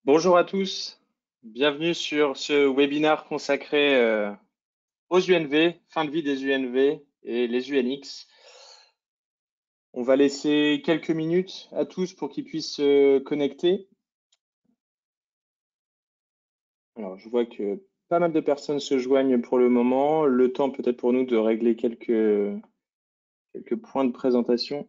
Bonjour à tous, bienvenue sur ce webinaire consacré aux UNV, fin de vie des UNV et les UNX. On va laisser quelques minutes à tous pour qu'ils puissent se connecter. Alors, je vois que pas mal de personnes se joignent pour le moment. Le temps peut-être pour nous de régler quelques points de présentation.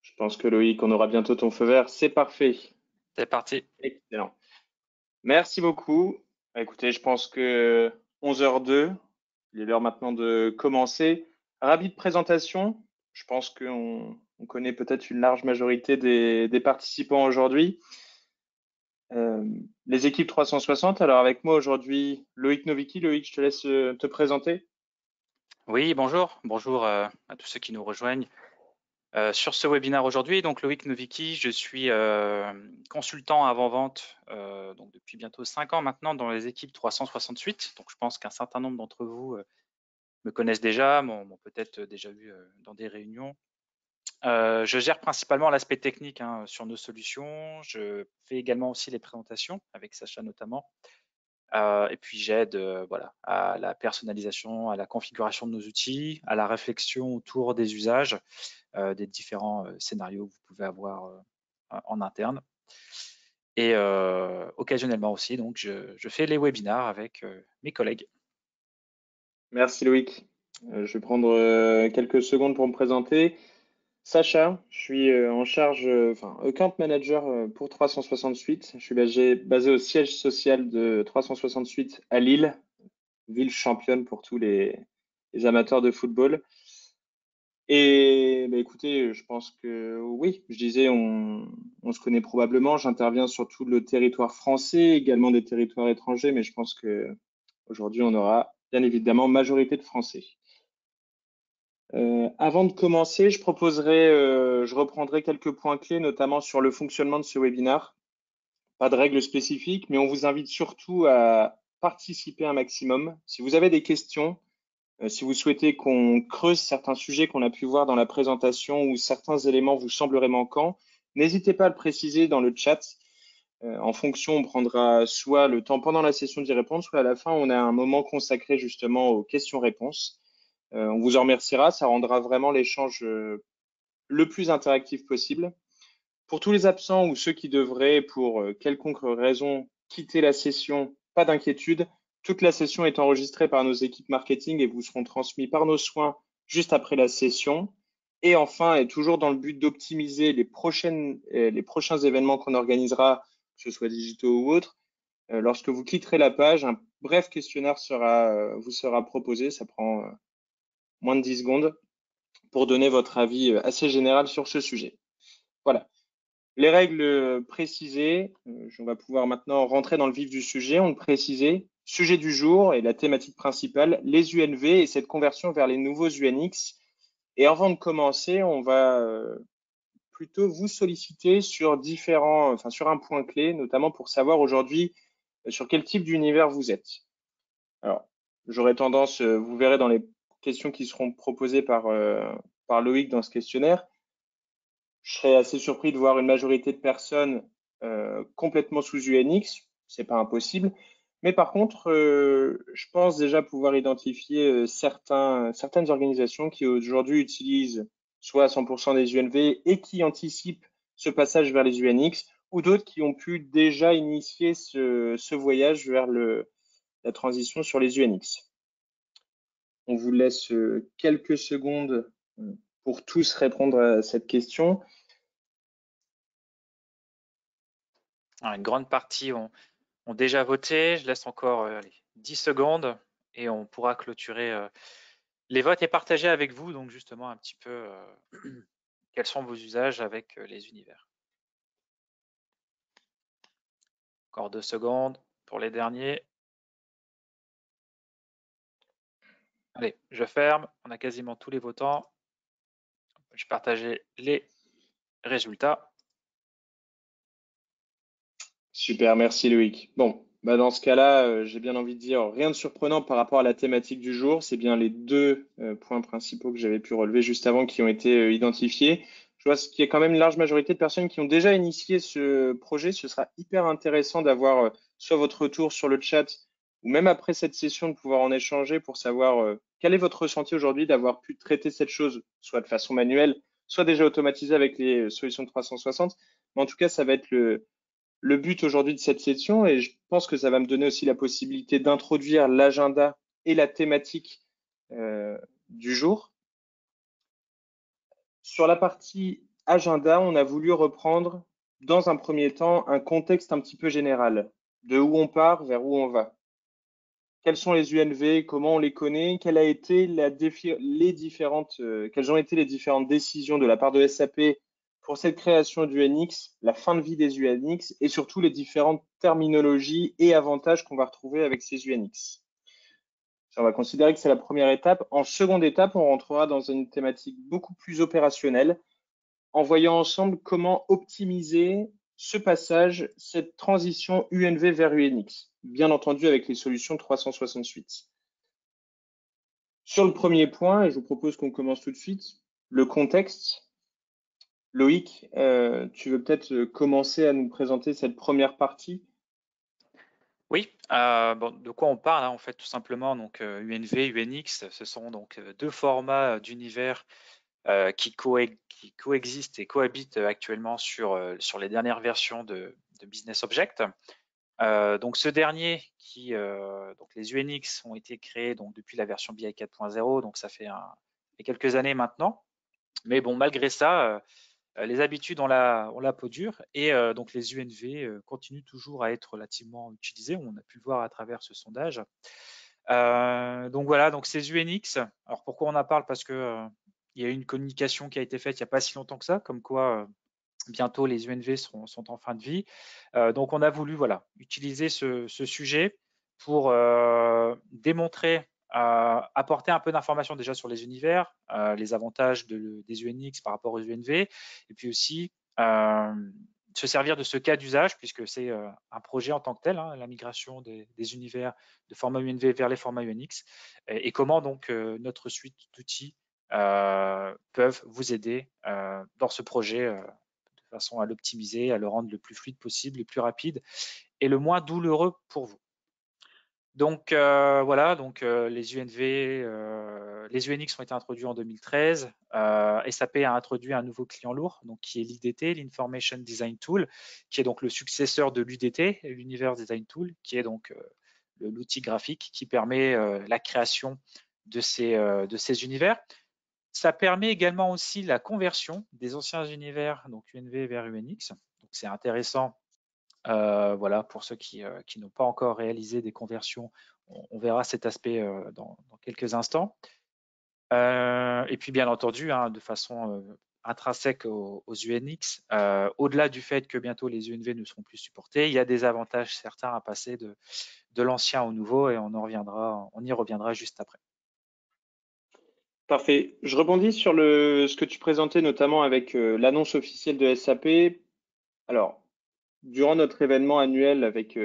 Je pense que Loïc, on aura bientôt ton feu vert. C'est parfait. C'est parti. Excellent. Merci beaucoup. Écoutez, je pense que 11h02, il est l'heure maintenant de commencer. Rapide présentation. Je pense qu'on connaît peut-être une large majorité des participants aujourd'hui. Les équipes 360. Alors avec moi aujourd'hui, Loïc Novicki. Loïc, je te laisse te présenter. Oui, bonjour. Bonjour à tous ceux qui nous rejoignent sur ce webinaire aujourd'hui. Donc Loïc Novicki, je suis consultant avant-vente donc depuis bientôt 5 ans maintenant dans les équipes 368. Donc je pense qu'un certain nombre d'entre vous me connaissent déjà, m'ont peut-être déjà vu dans des réunions. Je gère principalement l'aspect technique sur nos solutions. Je fais également aussi les présentations avec Sacha notamment. Et puis j'aide voilà, à la personnalisation, à la configuration de nos outils, à la réflexion autour des usages, des différents scénarios que vous pouvez avoir en interne. Et occasionnellement aussi, donc je fais les webinars avec mes collègues. Merci Loïc. Je vais prendre quelques secondes pour me présenter. Sacha, je suis en charge, enfin, account manager pour 368. Je suis basé au siège social de 368 à Lille, ville championne pour tous les amateurs de football. Et bah, écoutez, je pense que oui, je disais, on se connaît probablement. J'interviens sur tout le territoire français, également des territoires étrangers, mais je pense que aujourd'hui, on aura bien évidemment majorité de Français. Avant de commencer, je reprendrai quelques points clés, notamment sur le fonctionnement de ce webinaire. Pas de règles spécifiques, mais on vous invite surtout à participer un maximum. Si vous avez des questions, si vous souhaitez qu'on creuse certains sujets qu'on a pu voir dans la présentation ou certains éléments vous sembleraient manquants, n'hésitez pas à le préciser dans le chat. En fonction, on prendra soit le temps pendant la session d'y répondre, soit à la fin, on a un moment consacré justement aux questions-réponses. On vous en remerciera, ça rendra vraiment l'échange le plus interactif possible. Pour tous les absents ou ceux qui devraient, pour quelconque raison, quitter la session, pas d'inquiétude. Toute la session est enregistrée par nos équipes marketing et vous seront transmis par nos soins juste après la session. Et enfin, et toujours dans le but d'optimiser les prochains événements qu'on organisera, que ce soit digitaux ou autres, lorsque vous quitterez la page, un bref questionnaire vous sera proposé. Ça prend moins de 10 secondes pour donner votre avis assez général sur ce sujet. Voilà. Les règles précisées, on va pouvoir maintenant rentrer dans le vif du sujet. On le précisait, sujet du jour et la thématique principale, les UNV et cette conversion vers les nouveaux UNX. Et avant de commencer, on va plutôt vous solliciter sur sur un point clé, notamment pour savoir aujourd'hui sur quel type d'univers vous êtes. Alors, j'aurais tendance, vous verrez dans les questions qui seront proposées par Loïc dans ce questionnaire, je serais assez surpris de voir une majorité de personnes complètement sous UNX. C'est pas impossible. Mais par contre, je pense déjà pouvoir identifier certaines organisations qui aujourd'hui utilisent soit à 100% des UNV et qui anticipent ce passage vers les UNX, ou d'autres qui ont pu déjà initier ce voyage vers la transition sur les UNX. On vous laisse quelques secondes pour tous répondre à cette question. Alors, une grande partie ont déjà voté. Je laisse encore 10 secondes et on pourra clôturer les votes et partager avec vous donc justement un petit peu quels sont vos usages avec les univers. Encore 2 secondes pour les derniers. Allez, je ferme. On a quasiment tous les votants. Je vais partager les résultats. Super, merci Loïc. Bon, bah dans ce cas-là, j'ai bien envie de dire rien de surprenant par rapport à la thématique du jour. C'est bien les deux points principaux que j'avais pu relever juste avant qui ont été identifiés. Je vois qu'il y a quand même une large majorité de personnes qui ont déjà initié ce projet. Ce sera hyper intéressant d'avoir soit votre retour sur le chat ou même après cette session de pouvoir en échanger pour savoir quel est votre ressenti aujourd'hui d'avoir pu traiter cette chose, soit de façon manuelle, soit déjà automatisée avec les solutions de 360. Mais en tout cas, ça va être le but aujourd'hui de cette session et je pense que ça va me donner aussi la possibilité d'introduire l'agenda et la thématique du jour. Sur la partie agenda, on a voulu reprendre dans un premier temps un contexte un petit peu général de où on part vers où on va. Quels sont les UNV, comment on les connaît, quelles ont été les différentes décisions de la part de SAP pour cette création du NX, la fin de vie des UNX et surtout les différentes terminologies et avantages qu'on va retrouver avec ces UNX. On va considérer que c'est la première étape. En seconde étape, on rentrera dans une thématique beaucoup plus opérationnelle en voyant ensemble comment optimiser ce passage, cette transition UNV vers UNX, bien entendu avec les solutions 368. Sur le premier point, et je vous propose qu'on commence tout de suite, le contexte. Loïc, tu veux peut-être commencer à nous présenter cette première partie? Oui, bon, de quoi on parle, hein, en fait, tout simplement. Donc, UNV, UNX, ce sont donc deux formats d'univers qui coexistent et cohabitent actuellement sur les dernières versions de Business Object. Donc, ce dernier, donc les UNX ont été créés donc depuis la version BI 4.0, donc ça fait quelques années maintenant. Mais bon, malgré ça, les habitudes ont la peau dure et donc les UNV continuent toujours à être relativement utilisés. On a pu le voir à travers ce sondage. Donc voilà, donc ces UNX. Alors pourquoi on en parle? Parce que il y a eu une communication qui a été faite il n'y a pas si longtemps que ça, comme quoi bientôt les UNV sont en fin de vie. Donc on a voulu voilà utiliser ce sujet pour démontrer, apporter un peu d'informations déjà sur les univers, les avantages des UNX par rapport aux UNV, et puis aussi se servir de ce cas d'usage, puisque c'est un projet en tant que tel, hein, la migration des univers de format UNV vers les formats UNX, et comment donc notre suite d'outils peuvent vous aider dans ce projet de façon à l'optimiser, à le rendre le plus fluide possible, le plus rapide et le moins douloureux pour vous. Donc voilà, donc les UNV, les UNX ont été introduits en 2013. SAP a introduit un nouveau client lourd, donc qui est l'IDT, l'Information Design Tool, qui est donc le successeur de l'UDT, l'Universe Design Tool, qui est donc l'outil graphique qui permet la création de ces univers. Ça permet également aussi la conversion des anciens univers, donc UNV vers UNX. Donc c'est intéressant, voilà, pour ceux qui n'ont pas encore réalisé des conversions. On verra cet aspect dans quelques instants. Et puis bien entendu, hein, de façon intrinsèque aux UNX, au-delà du fait que bientôt les UNV ne seront plus supportés, il y a des avantages certains à passer de l'ancien au nouveau et on y reviendra juste après. Parfait. Je rebondis sur ce que tu présentais notamment avec l'annonce officielle de SAP. Alors, durant notre événement annuel avec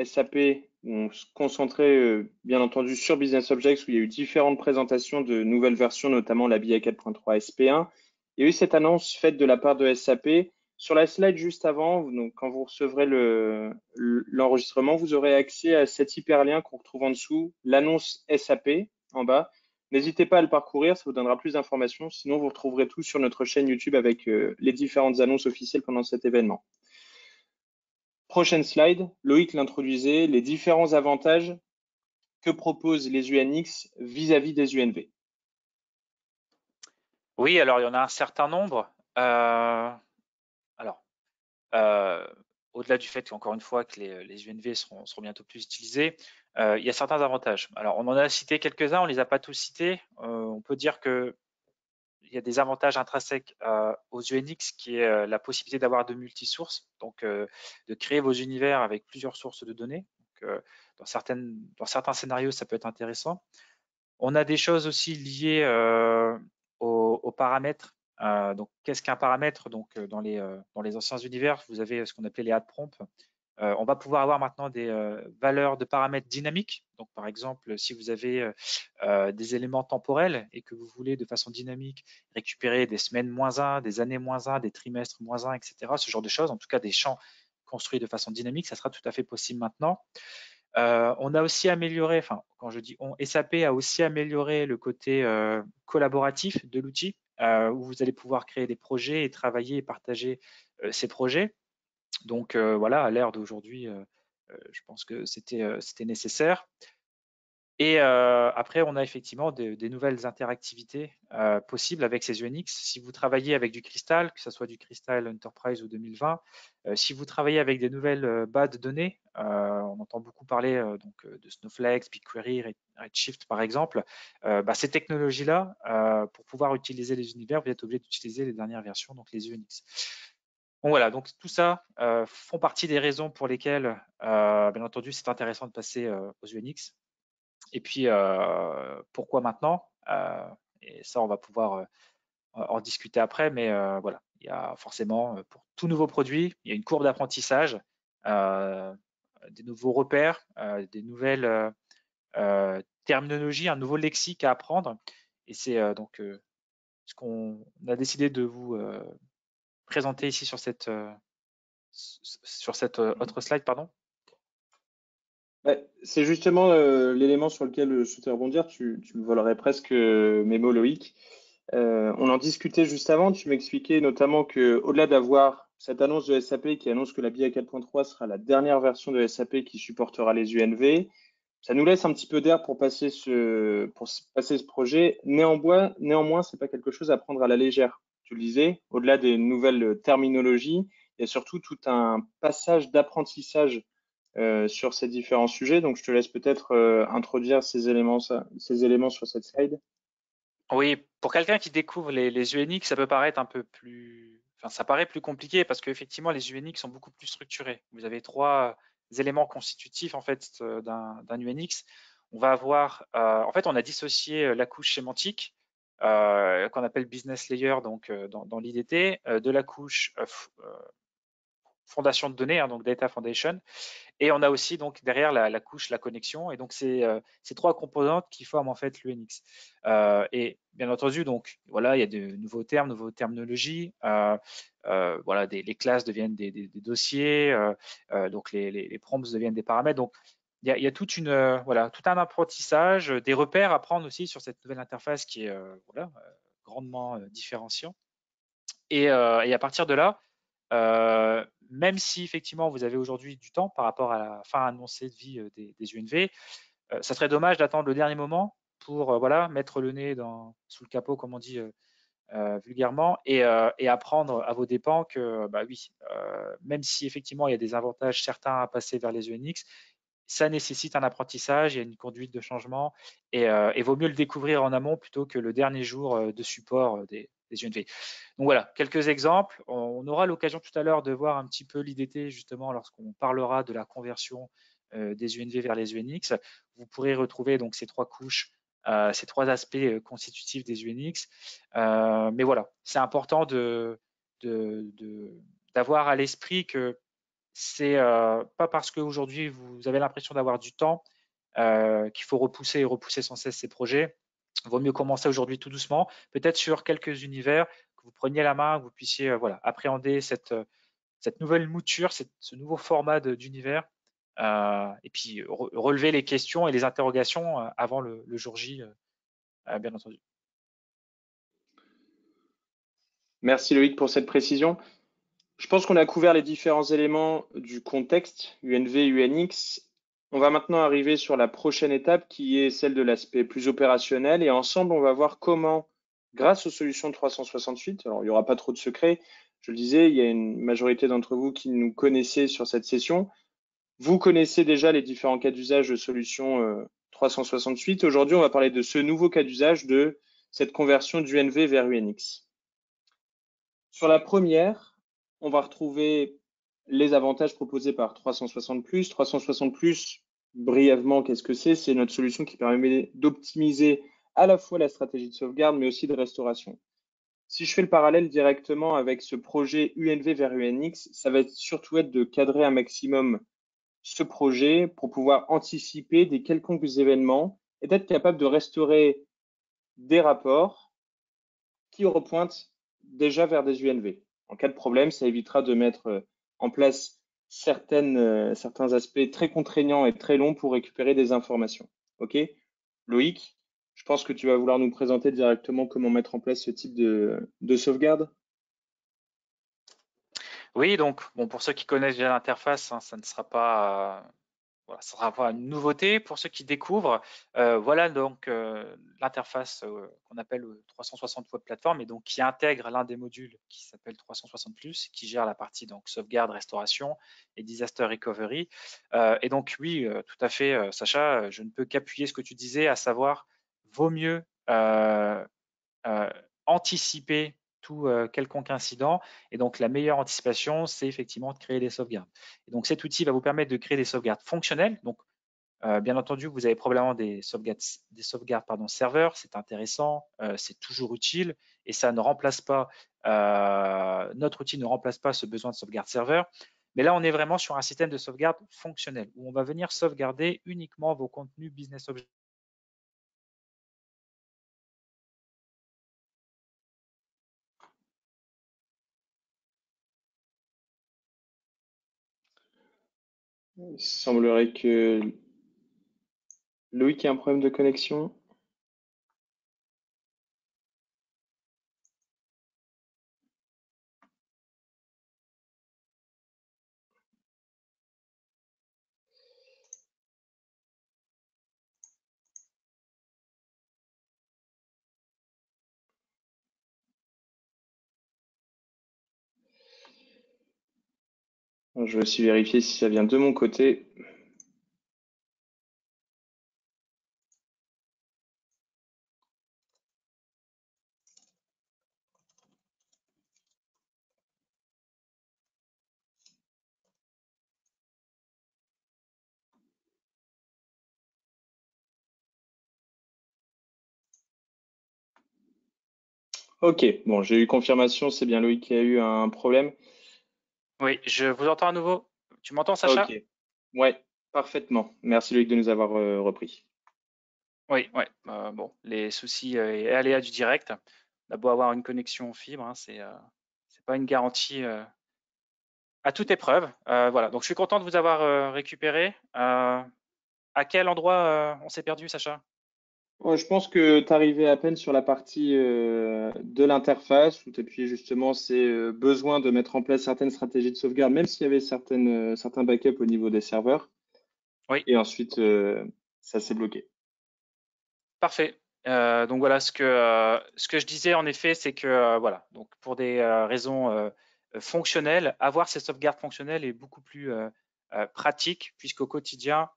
SAP, on se concentrait bien entendu sur Business Objects où il y a eu différentes présentations de nouvelles versions, notamment la BI 4.3 SP1. Il y a eu cette annonce faite de la part de SAP. Sur la slide juste avant, donc quand vous recevrez l'enregistrement, vous aurez accès à cet hyperlien qu'on retrouve en dessous, l'annonce SAP en bas. N'hésitez pas à le parcourir, ça vous donnera plus d'informations. Sinon, vous retrouverez tout sur notre chaîne YouTube avec les différentes annonces officielles pendant cet événement. Prochaine slide, Loïc l'introduisait, les différents avantages que proposent les UNX vis-à-vis des UNV. Oui, alors il y en a un certain nombre. Au-delà du fait qu'encore une fois que les UNV seront bientôt plus utilisés, il y a certains avantages. Alors on en a cité quelques-uns, on ne les a pas tous cités. On peut dire que il y a des avantages intrinsèques aux UNX qui est la possibilité d'avoir de multisources, donc de créer vos univers avec plusieurs sources de données. Donc, dans certains scénarios, ça peut être intéressant. On a des choses aussi liées aux paramètres. Donc, qu'est-ce qu'un paramètre? Donc, dans les anciens univers, vous avez ce qu'on appelait les add prompts. On va pouvoir avoir maintenant des valeurs de paramètres dynamiques. Donc, par exemple, si vous avez des éléments temporels et que vous voulez de façon dynamique récupérer des semaines -1, des années -1, des trimestres -1, etc., ce genre de choses, en tout cas des champs construits de façon dynamique, ça sera tout à fait possible maintenant. On a aussi amélioré, enfin, quand je dis on, SAP a aussi amélioré le côté collaboratif de l'outil, où vous allez pouvoir créer des projets et travailler et partager ces projets. Donc voilà, à l'ère d'aujourd'hui, je pense que c'était nécessaire. Et après, on a effectivement des nouvelles interactivités possibles avec ces UNX. Si vous travaillez avec du Crystal, que ce soit du Crystal Enterprise ou 2020, si vous travaillez avec des nouvelles bases de données, on entend beaucoup parler de Snowflake, BigQuery, Redshift par exemple, ces technologies-là, pour pouvoir utiliser les univers, vous êtes obligé d'utiliser les dernières versions, donc les UNX. Bon, voilà, donc tout ça font partie des raisons pour lesquelles, bien entendu, c'est intéressant de passer aux UNX. Et puis, pourquoi maintenant? Et ça, on va pouvoir en discuter après, mais voilà, il y a forcément, pour tout nouveau produit, il y a une courbe d'apprentissage, des nouveaux repères, des nouvelles terminologies, un nouveau lexique à apprendre. Et c'est donc ce qu'on a décidé de vous présenter ici sur cette autre slide, pardon. Ouais, c'est justement l'élément sur lequel je souhaitais rebondir. Tu me volerais presque mes mots, Loïc. On en discutait juste avant. Tu m'expliquais notamment que, au-delà d'avoir cette annonce de SAP qui annonce que la BI 4.3 sera la dernière version de SAP qui supportera les UNV, ça nous laisse un petit peu d'air pour passer ce projet. Néanmoins, c'est pas quelque chose à prendre à la légère. Tu le disais, au-delà des nouvelles terminologies, il y a surtout tout un passage d'apprentissage sur ces différents sujets. Donc, je te laisse peut-être introduire ces éléments sur cette slide. Oui, pour quelqu'un qui découvre les UNX, ça peut paraître un peu plus, enfin, ça paraît plus compliqué parce qu'effectivement, les UNX sont beaucoup plus structurés. Vous avez trois éléments constitutifs en fait d'un UNX. On va avoir, en fait, on a dissocié la couche sémantique qu'on appelle business layer, donc dans l'IDT, de la couche fondation de données, hein, donc data foundation, et on a aussi donc derrière la couche, la connexion. Et donc c'est ces trois composantes qui forment en fait l'UNX. Et bien entendu, donc voilà, il y a de nouveaux termes, nouvelles terminologies. Voilà, les classes deviennent des dossiers, donc les prompts deviennent des paramètres. Donc il y a toute voilà, tout un apprentissage, des repères à prendre aussi sur cette nouvelle interface qui est voilà, grandement différenciant. Et à partir de là, même si effectivement vous avez aujourd'hui du temps par rapport à la fin annoncée de vie des UNV, ça serait dommage d'attendre le dernier moment pour voilà, mettre le nez sous le capot, comme on dit vulgairement, et apprendre à vos dépens que bah oui, même si effectivement il y a des avantages certains à passer vers les UNX, ça nécessite un apprentissage, il y a une conduite de changement, et vaut mieux le découvrir en amont plutôt que le dernier jour de support des UNV. Donc voilà, quelques exemples. On aura l'occasion tout à l'heure de voir un petit peu l'IDT justement lorsqu'on parlera de la conversion des UNV vers les UNX. Vous pourrez retrouver donc ces trois couches, ces trois aspects constitutifs des UNX. Mais voilà, c'est important d'avoir à l'esprit que c'est pas parce qu'aujourd'hui vous avez l'impression d'avoir du temps qu'il faut repousser et repousser sans cesse ces projets. Il vaut mieux commencer aujourd'hui tout doucement, peut-être sur quelques univers, que vous preniez la main, que vous puissiez voilà, appréhender cette nouvelle mouture, ce nouveau format d'univers, et puis relever les questions et les interrogations avant le jour J, bien entendu. Merci Loïc pour cette précision. Je pense qu'on a couvert les différents éléments du contexte UNV, UNX. On va maintenant arriver sur la prochaine étape qui est celle de l'aspect plus opérationnel et ensemble, on va voir comment, grâce aux solutions 368, alors il n'y aura pas trop de secrets, je le disais, il y a une majorité d'entre vous qui nous connaissez sur cette session. Vous connaissez déjà les différents cas d'usage de solutions 368. Aujourd'hui, on va parler de ce nouveau cas d'usage de cette conversion du UNV vers UNX. Sur la première, on va retrouver les avantages proposés par 360 ⁇ 360 ⁇ brièvement, qu'est-ce que c'est? C'est notre solution qui permet d'optimiser à la fois la stratégie de sauvegarde, mais aussi de restauration. Si je fais le parallèle directement avec ce projet UNV vers UNX, ça va surtout être de cadrer un maximum ce projet pour pouvoir anticiper des quelconques événements et d'être capable de restaurer des rapports qui repointent déjà vers des UNV. En cas de problème, ça évitera de mettre en place certains aspects très contraignants et très longs pour récupérer des informations. OK? Loïc, je pense que tu vas vouloir nous présenter directement comment mettre en place ce type de sauvegarde. Oui, donc bon, pour ceux qui connaissent déjà l'interface, hein, ça ne sera pas voilà, ça sera pas une nouveauté. Pour ceux qui découvrent, voilà donc l'interface qu'on appelle 360 Web Platform et donc qui intègre l'un des modules qui s'appelle 360 Plus, qui gère la partie donc sauvegarde, restauration et disaster recovery. Et donc oui, tout à fait, Sacha, je ne peux qu'appuyer ce que tu disais, à savoir vaut mieux euh, anticiper tout quelconque incident. Et donc, la meilleure anticipation, c'est effectivement de créer des sauvegardes. Et donc, cet outil va vous permettre de créer des sauvegardes fonctionnelles. Donc, bien entendu, vous avez probablement des sauvegardes serveurs. C'est intéressant, c'est toujours utile et ça ne remplace pas, notre outil ne remplace pas ce besoin de sauvegarde serveur. Mais là, on est vraiment sur un système de sauvegarde fonctionnel où on va venir sauvegarder uniquement vos contenus business objects. Il semblerait que Loïc ait un problème de connexion. Je vais aussi vérifier si ça vient de mon côté. Ok, bon, j'ai eu confirmation, c'est bien Loïc qui a eu un problème. Oui, je vous entends à nouveau. Tu m'entends, Ok, Sacha? ouais, parfaitement. Merci Loïc de nous avoir repris. Oui, ouais. Bon, les soucis et aléas du direct. On a beau avoir une connexion fibre, hein, c'est pas une garantie à toute épreuve. Voilà. Donc je suis content de vous avoir récupéré. À quel endroit on s'est perdu, Sacha? Ouais, je pense que tu arrivais à peine sur la partie de l'interface où tu appuyais justement ces besoins de mettre en place certaines stratégies de sauvegarde, même s'il y avait certains backups au niveau des serveurs. Oui, Et ensuite, ça s'est bloqué. parfait. Donc voilà, ce que je disais en effet, c'est que voilà, donc pour des raisons fonctionnelles, avoir ces sauvegardes fonctionnelles est beaucoup plus pratique, puisqu'au quotidien,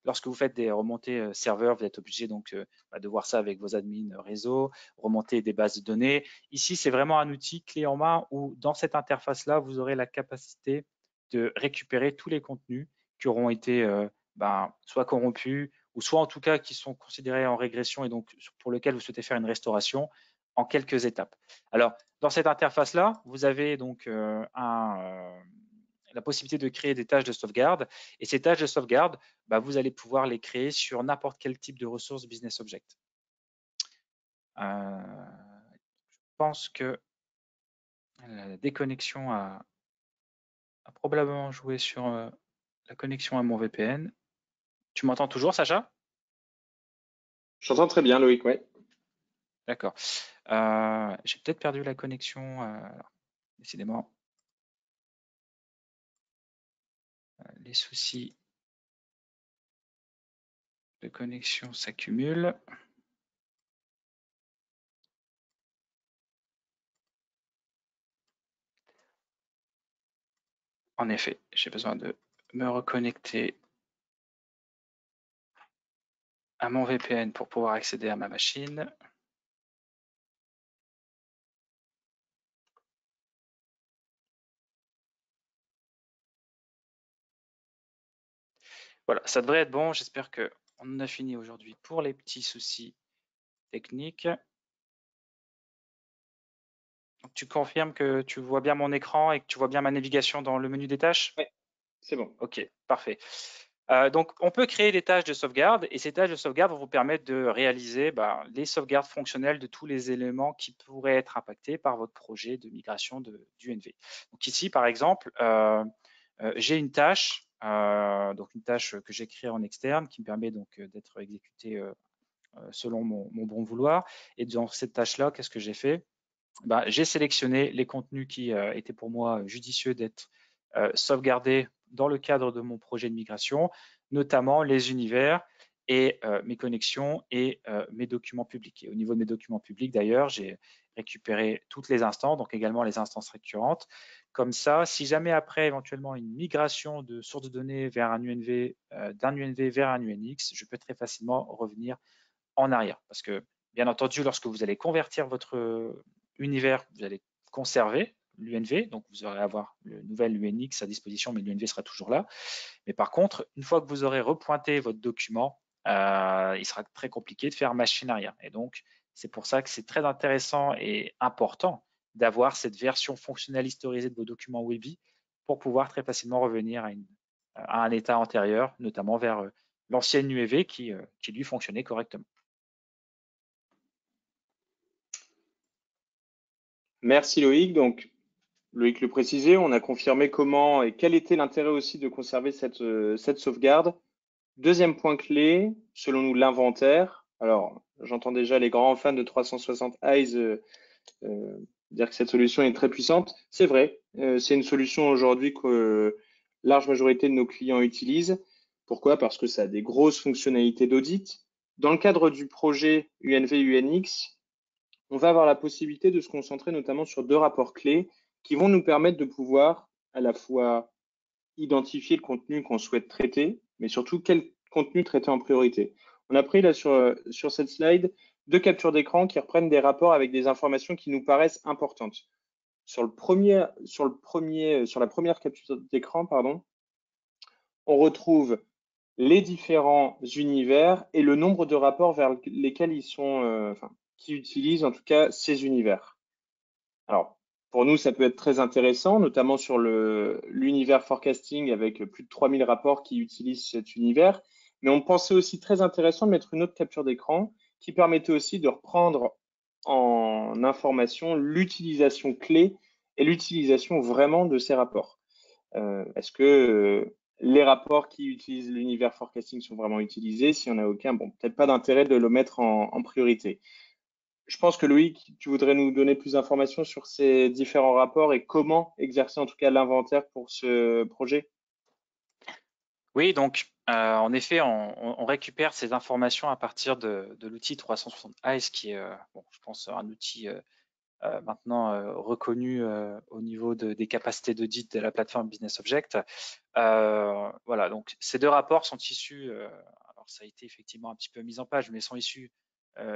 lorsque vous faites des remontées serveurs, vous êtes obligé donc de voir ça avec vos admins réseau, remonter des bases de données. Ici, c'est vraiment un outil clé en main où dans cette interface-là, vous aurez la capacité de récupérer tous les contenus qui auront été soit corrompus, ou soit en tout cas qui sont considérés en régression et donc pour lequel vous souhaitez faire une restauration en quelques étapes. Alors, dans cette interface-là, vous avez donc la possibilité de créer des tâches de sauvegarde. Et ces tâches de sauvegarde, vous allez pouvoir les créer sur n'importe quel type de ressources Business Object. Je pense que la déconnexion a probablement joué sur la connexion à mon VPN. Tu m'entends toujours, Sacha? J'entends très bien Loïc, ouais. D'accord. J'ai peut-être perdu la connexion, décidément. Les soucis de connexion s'accumulent. En effet, j'ai besoin de me reconnecter à mon VPN pour pouvoir accéder à ma machine. voilà, ça devrait être bon. J'espère qu'on en a fini aujourd'hui pour les petits soucis techniques. Donc, tu confirmes que tu vois bien mon écran et que tu vois bien ma navigation dans le menu des tâches? Oui, c'est bon. Ok, parfait. Donc, on peut créer des tâches de sauvegarde et ces tâches de sauvegarde vont vous permettre de réaliser les sauvegardes fonctionnelles de tous les éléments qui pourraient être impactés par votre projet de migration du NV. Donc ici, par exemple, j'ai une tâche, que j'ai créée en externe qui me permet donc d'être exécutée selon mon bon vouloir. Et dans cette tâche-là, qu'est-ce que j'ai fait? J'ai sélectionné les contenus qui étaient pour moi judicieux d'être sauvegardés dans le cadre de mon projet de migration, notamment les univers et mes connexions et mes documents publics. Et au niveau de mes documents publics, d'ailleurs, j'ai récupéré toutes les instances, donc également les instances récurrentes. Comme ça, si jamais après éventuellement une migration de source de données vers un UNV, d'un UNV vers un UNX, je peux très facilement revenir en arrière. Parce que, bien entendu, lorsque vous allez convertir votre univers, vous allez conserver l'UNV, donc vous aurez à avoir le nouvel UNX à disposition, mais l'UNV sera toujours là. Mais par contre, une fois que vous aurez repointé votre document, il sera très compliqué de faire machine arrière. Et donc, c'est pour ça que c'est très intéressant et important d'avoir cette version fonctionnelle historisée de vos documents Webi pour pouvoir très facilement revenir à un état antérieur, notamment vers l'ancienne UEV qui lui fonctionnait correctement. Merci Loïc. Donc, Loïc le précisait, on a confirmé comment et quel était l'intérêt aussi de conserver cette sauvegarde. Deuxième point clé, selon nous, l'inventaire. Alors, j'entends déjà les grands fans de 360 Eyes dire que cette solution est très puissante. C'est vrai, c'est une solution aujourd'hui que large majorité de nos clients utilisent. Pourquoi? Parce que ça a des grosses fonctionnalités d'audit. Dans le cadre du projet UNV-UNX, on va avoir la possibilité de se concentrer notamment sur deux rapports clés qui vont nous permettre de pouvoir à la fois identifier le contenu qu'on souhaite traiter, mais surtout quel contenu traiter en priorité. On a pris là sur cette slide deux captures d'écran qui reprennent des rapports avec des informations qui nous paraissent importantes. Sur la première capture d'écran, pardon, on retrouve les différents univers et le nombre de rapports vers lesquels ils sont, qui utilisent en tout cas ces univers. Alors, pour nous, ça peut être très intéressant, notamment sur l'univers forecasting avec plus de 3000 rapports qui utilisent cet univers. Mais on pensait aussi très intéressant de mettre une autre capture d'écran qui permettait aussi de reprendre en information l'utilisation clé et l'utilisation vraiment de ces rapports. Est-ce que les rapports qui utilisent l'univers forecasting sont vraiment utilisés? S'il n'y en a aucun, bon, peut-être pas d'intérêt de le mettre en priorité. Je pense que Loïc, tu voudrais nous donner plus d'informations sur ces différents rapports et comment exercer en tout cas l'inventaire pour ce projet. Oui, donc en effet, on récupère ces informations à partir de l'outil 360 Eyes, qui est, je pense, un outil maintenant reconnu au niveau des capacités d'audit de la plateforme Business Object. Voilà, donc ces deux rapports sont issus, alors ça a été effectivement un petit peu mis en page, mais sont issus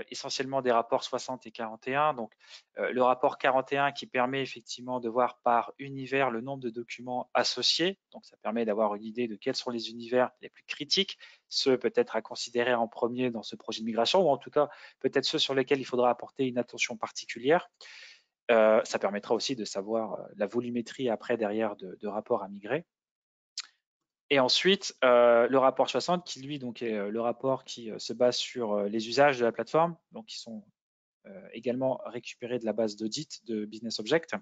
essentiellement des rapports 60 et 41. Donc le rapport 41 qui permet effectivement de voir par univers le nombre de documents associés. Donc ça permet d'avoir une idée de quels sont les univers les plus critiques, ceux peut-être à considérer en premier dans ce projet de migration, ou en tout cas peut-être ceux sur lesquels il faudra apporter une attention particulière. Ça permettra aussi de savoir la volumétrie après derrière de rapports à migrer. Et ensuite, le rapport 60 qui lui donc est le rapport qui se base sur les usages de la plateforme, donc qui sont également récupérés de la base d'audit de Business Object.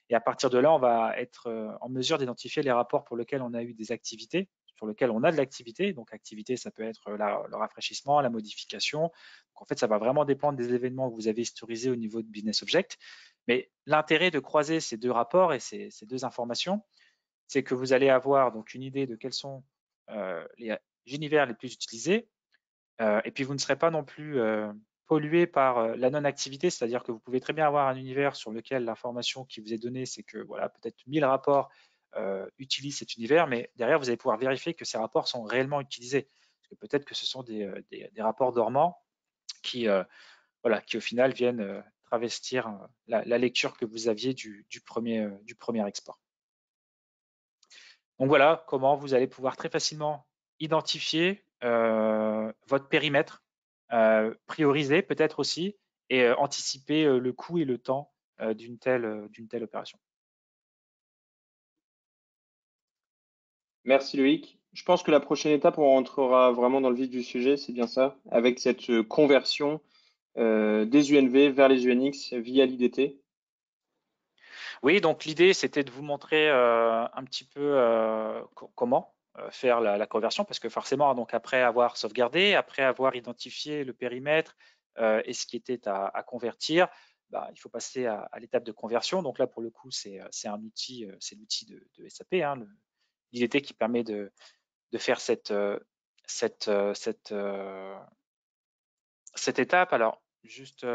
Et à partir de là, on va être en mesure d'identifier les rapports pour lesquels on a eu des activités, sur lesquels on a de l'activité. Donc activité, ça peut être le rafraîchissement, la modification. Donc en fait, ça va vraiment dépendre des événements que vous avez historisés au niveau de Business Object. Mais l'intérêt de croiser ces deux rapports et ces deux informations, c'est que vous allez avoir donc une idée de quels sont les univers les plus utilisés, et puis vous ne serez pas non plus pollué par la non-activité, c'est-à-dire que vous pouvez très bien avoir un univers sur lequel l'information qui vous est donnée, c'est que voilà, peut-être 1000 rapports utilisent cet univers, mais derrière, vous allez pouvoir vérifier que ces rapports sont réellement utilisés. Parce que peut-être que ce sont des rapports dormants qui, voilà, qui au final viennent travestir la lecture que vous aviez du premier export. Donc voilà comment vous allez pouvoir très facilement identifier votre périmètre, prioriser peut-être aussi, et anticiper le coût et le temps d'une telle opération. Merci Loïc. Je pense que la prochaine étape, on rentrera vraiment dans le vif du sujet, c'est bien ça, avec cette conversion des UNV vers les UNX via l'IDT. Oui, donc l'idée, c'était de vous montrer un petit peu comment faire la conversion, parce que forcément, donc après avoir sauvegardé, après avoir identifié le périmètre et ce qui était à convertir, bah, il faut passer à l'étape de conversion. Donc là, pour le coup, c'est un outil, c'est l'outil de SAP, hein, l'IDT qui permet de faire cette, cette étape. Alors, juste,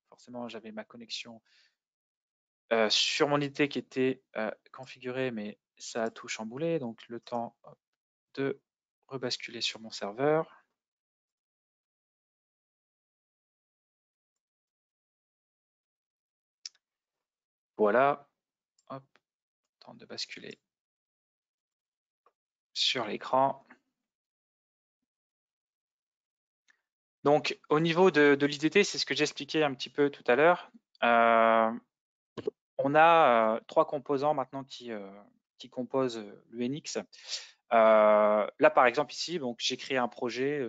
forcément, j'avais ma connexion sur mon IDT qui était configurée, mais ça a tout chamboulé. Donc, le temps de rebasculer sur mon serveur. Voilà. Hop, temps de basculer sur l'écran. Donc, au niveau de l'IDT, c'est ce que j'expliquais un petit peu tout à l'heure. On a 3 composants maintenant qui composent l'UNX. Là, par exemple, ici, donc j'ai créé un projet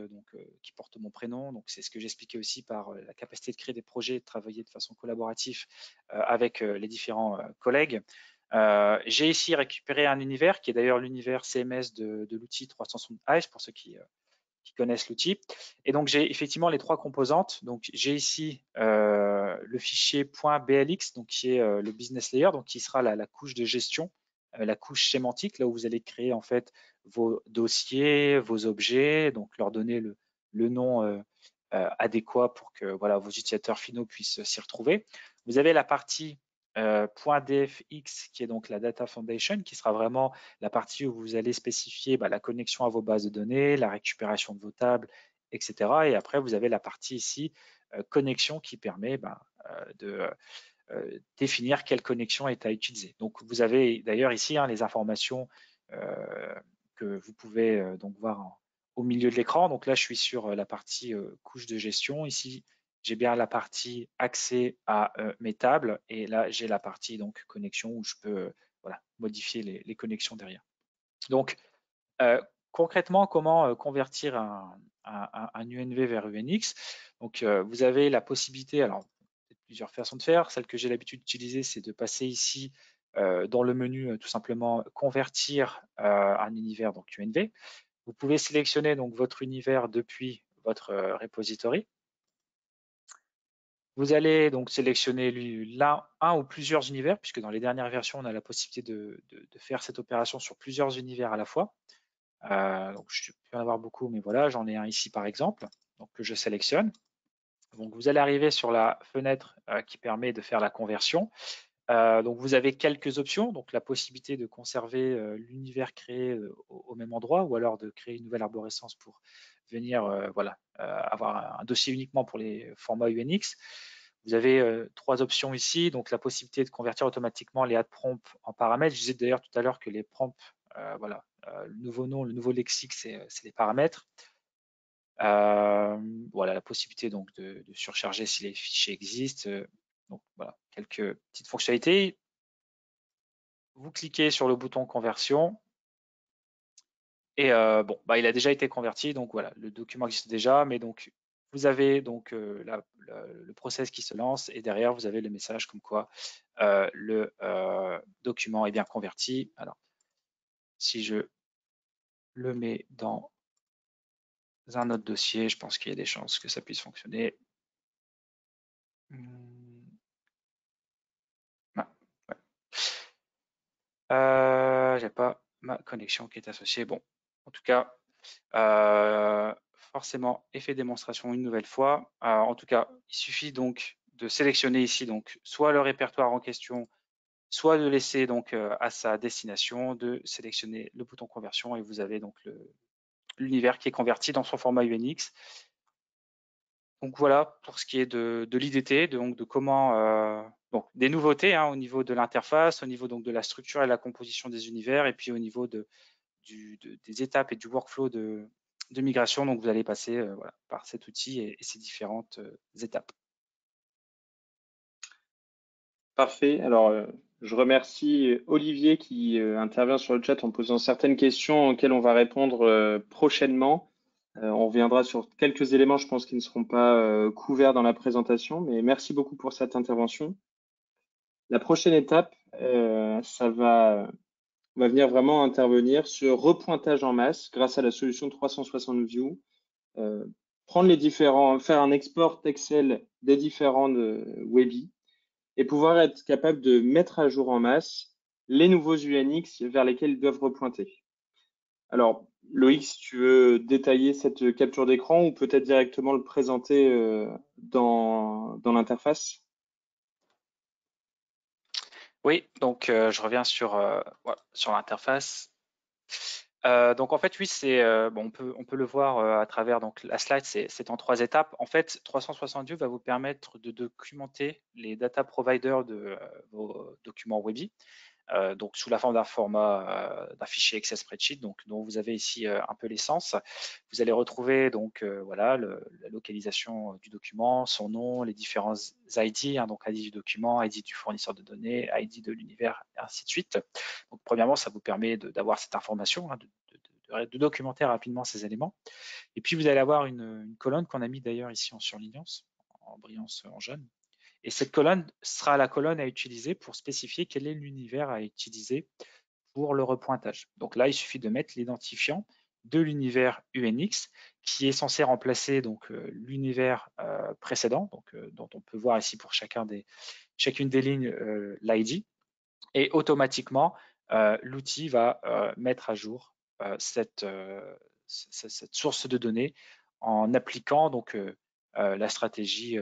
qui porte mon prénom. Donc, c'est ce que j'expliquais aussi par la capacité de créer des projets et de travailler de façon collaborative avec les différents collègues. J'ai ici récupéré un univers qui est d'ailleurs l'univers CMS de l'outil 360 Eyes pour ceux qui connaissent l'outil. Et donc, j'ai effectivement les 3 composantes. Donc, j'ai ici le fichier .blx, donc qui est le business layer, donc qui sera la couche de gestion, la couche sémantique, là où vous allez créer en fait vos dossiers, vos objets, donc leur donner le nom adéquat pour que voilà, vos utilisateurs finaux puissent s'y retrouver. Vous avez la partie .dfx qui est donc la Data Foundation, qui sera vraiment la partie où vous allez spécifier la connexion à vos bases de données, la récupération de vos tables, etc. Et après, vous avez la partie ici connexion qui permet de définir quelle connexion est à utiliser. Donc, vous avez d'ailleurs ici les informations que vous pouvez donc voir au milieu de l'écran. Donc là, je suis sur la partie couche de gestion. Ici, j'ai bien la partie accès à mes tables et là, j'ai la partie donc connexion où je peux voilà, modifier les connexions derrière. Donc, concrètement, comment convertir un UNV vers UNX? Donc, vous avez la possibilité, alors plusieurs façons de faire. Celle que j'ai l'habitude d'utiliser, c'est de passer ici dans le menu tout simplement convertir un univers donc UNV. Vous pouvez sélectionner donc votre univers depuis votre repository. Vous allez donc sélectionner un ou plusieurs univers, puisque dans les dernières versions, on a la possibilité de faire cette opération sur plusieurs univers à la fois. Donc je peux en avoir beaucoup, mais voilà, j'en ai un ici par exemple, donc que je sélectionne. Donc vous allez arriver sur la fenêtre qui permet de faire la conversion. Donc vous avez quelques options, donc la possibilité de conserver l'univers créé au même endroit, ou alors de créer une nouvelle arborescence pour venir avoir un dossier uniquement pour les formats UNX. Vous avez 3 options ici, donc la possibilité de convertir automatiquement les add prompts en paramètres. Je disais d'ailleurs tout à l'heure que les prompts, le nouveau nom, le nouveau lexique, c'est les paramètres. Voilà, la possibilité donc de surcharger si les fichiers existent. Donc voilà, quelques petites fonctionnalités. Vous cliquez sur le bouton conversion et il a déjà été converti, donc voilà, le document existe déjà, mais donc vous avez donc le process qui se lance et derrière vous avez le message comme quoi le document est bien converti. Alors, si je le mets dans un autre dossier, je pense qu'il y a des chances que ça puisse fonctionner. J'ai pas ma connexion qui est associée. Bon, en tout cas, forcément, effet démonstration une nouvelle fois. En tout cas, il suffit donc de sélectionner ici donc soit le répertoire en question, soit de laisser donc à sa destination, de sélectionner le bouton conversion et vous avez donc l'univers qui est converti dans son format UNX. Donc voilà pour ce qui est de l'IDT, donc de comment donc des nouveautés au niveau de l'interface, au niveau donc de la structure et la composition des univers, et puis au niveau des étapes et du workflow de migration. Donc, vous allez passer voilà, par cet outil et ces différentes étapes. Parfait. Alors, je remercie Olivier qui intervient sur le chat en posant certaines questions auxquelles on va répondre prochainement. On reviendra sur quelques éléments, je pense, qui ne seront pas couverts dans la présentation, mais merci beaucoup pour cette intervention. La prochaine étape, on va venir vraiment intervenir sur repointage en masse grâce à la solution 360 View. Prendre faire un export Excel des différents Webby et pouvoir être capable de mettre à jour en masse les nouveaux UNX vers lesquels ils doivent repointer. Alors, Loïc, si tu veux détailler cette capture d'écran ou peut-être directement le présenter dans l'interface. Oui, donc je reviens sur, voilà, sur l'interface. Donc en fait, oui, c'est bon, on peut le voir à travers donc la slide, c'est en 3 étapes. En fait, 360 va vous permettre de documenter les data providers de vos documents Webby. Donc sous la forme d'un format d'un fichier Excel spreadsheet, donc dont vous avez ici un peu l'essence. Vous allez retrouver donc voilà la localisation du document, son nom, les différents ID, hein, donc ID du document, ID du fournisseur de données, ID de l'univers, et ainsi de suite. Donc premièrement, ça vous permet d'avoir cette information, hein, de documenter rapidement ces éléments. Et puis vous allez avoir une colonne qu'on a mis d'ailleurs ici en surlignance, en brillance en jaune. Et cette colonne sera la colonne à utiliser pour spécifier quel est l'univers à utiliser pour le repointage. Donc là, il suffit de mettre l'identifiant de l'univers UNX qui est censé remplacer donc l'univers précédent, donc dont on peut voir ici pour chacune des lignes l'ID. Et automatiquement, l'outil va mettre à jour cette source de données en appliquant donc la stratégie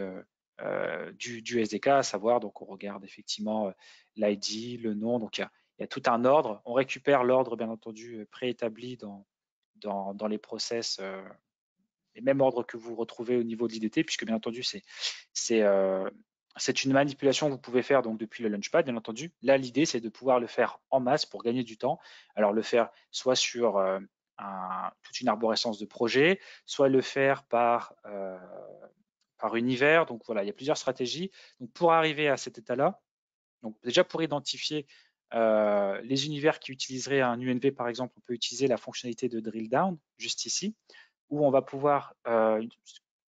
du SDK, à savoir, donc on regarde effectivement l'ID, le nom, donc il y a tout un ordre. On récupère l'ordre, bien entendu, préétabli dans les process, les mêmes ordres que vous retrouvez au niveau de l'IDT, puisque bien entendu, c'est une manipulation que vous pouvez faire donc depuis le Launchpad, bien entendu. Là, l'idée, c'est de pouvoir le faire en masse pour gagner du temps. Alors, le faire soit sur toute une arborescence de projet, soit le faire par univers. Donc voilà, il y a plusieurs stratégies. Donc pour arriver à cet état-là, donc déjà pour identifier les univers qui utiliseraient un UNV, par exemple, on peut utiliser la fonctionnalité de drill down, juste ici, où on va pouvoir,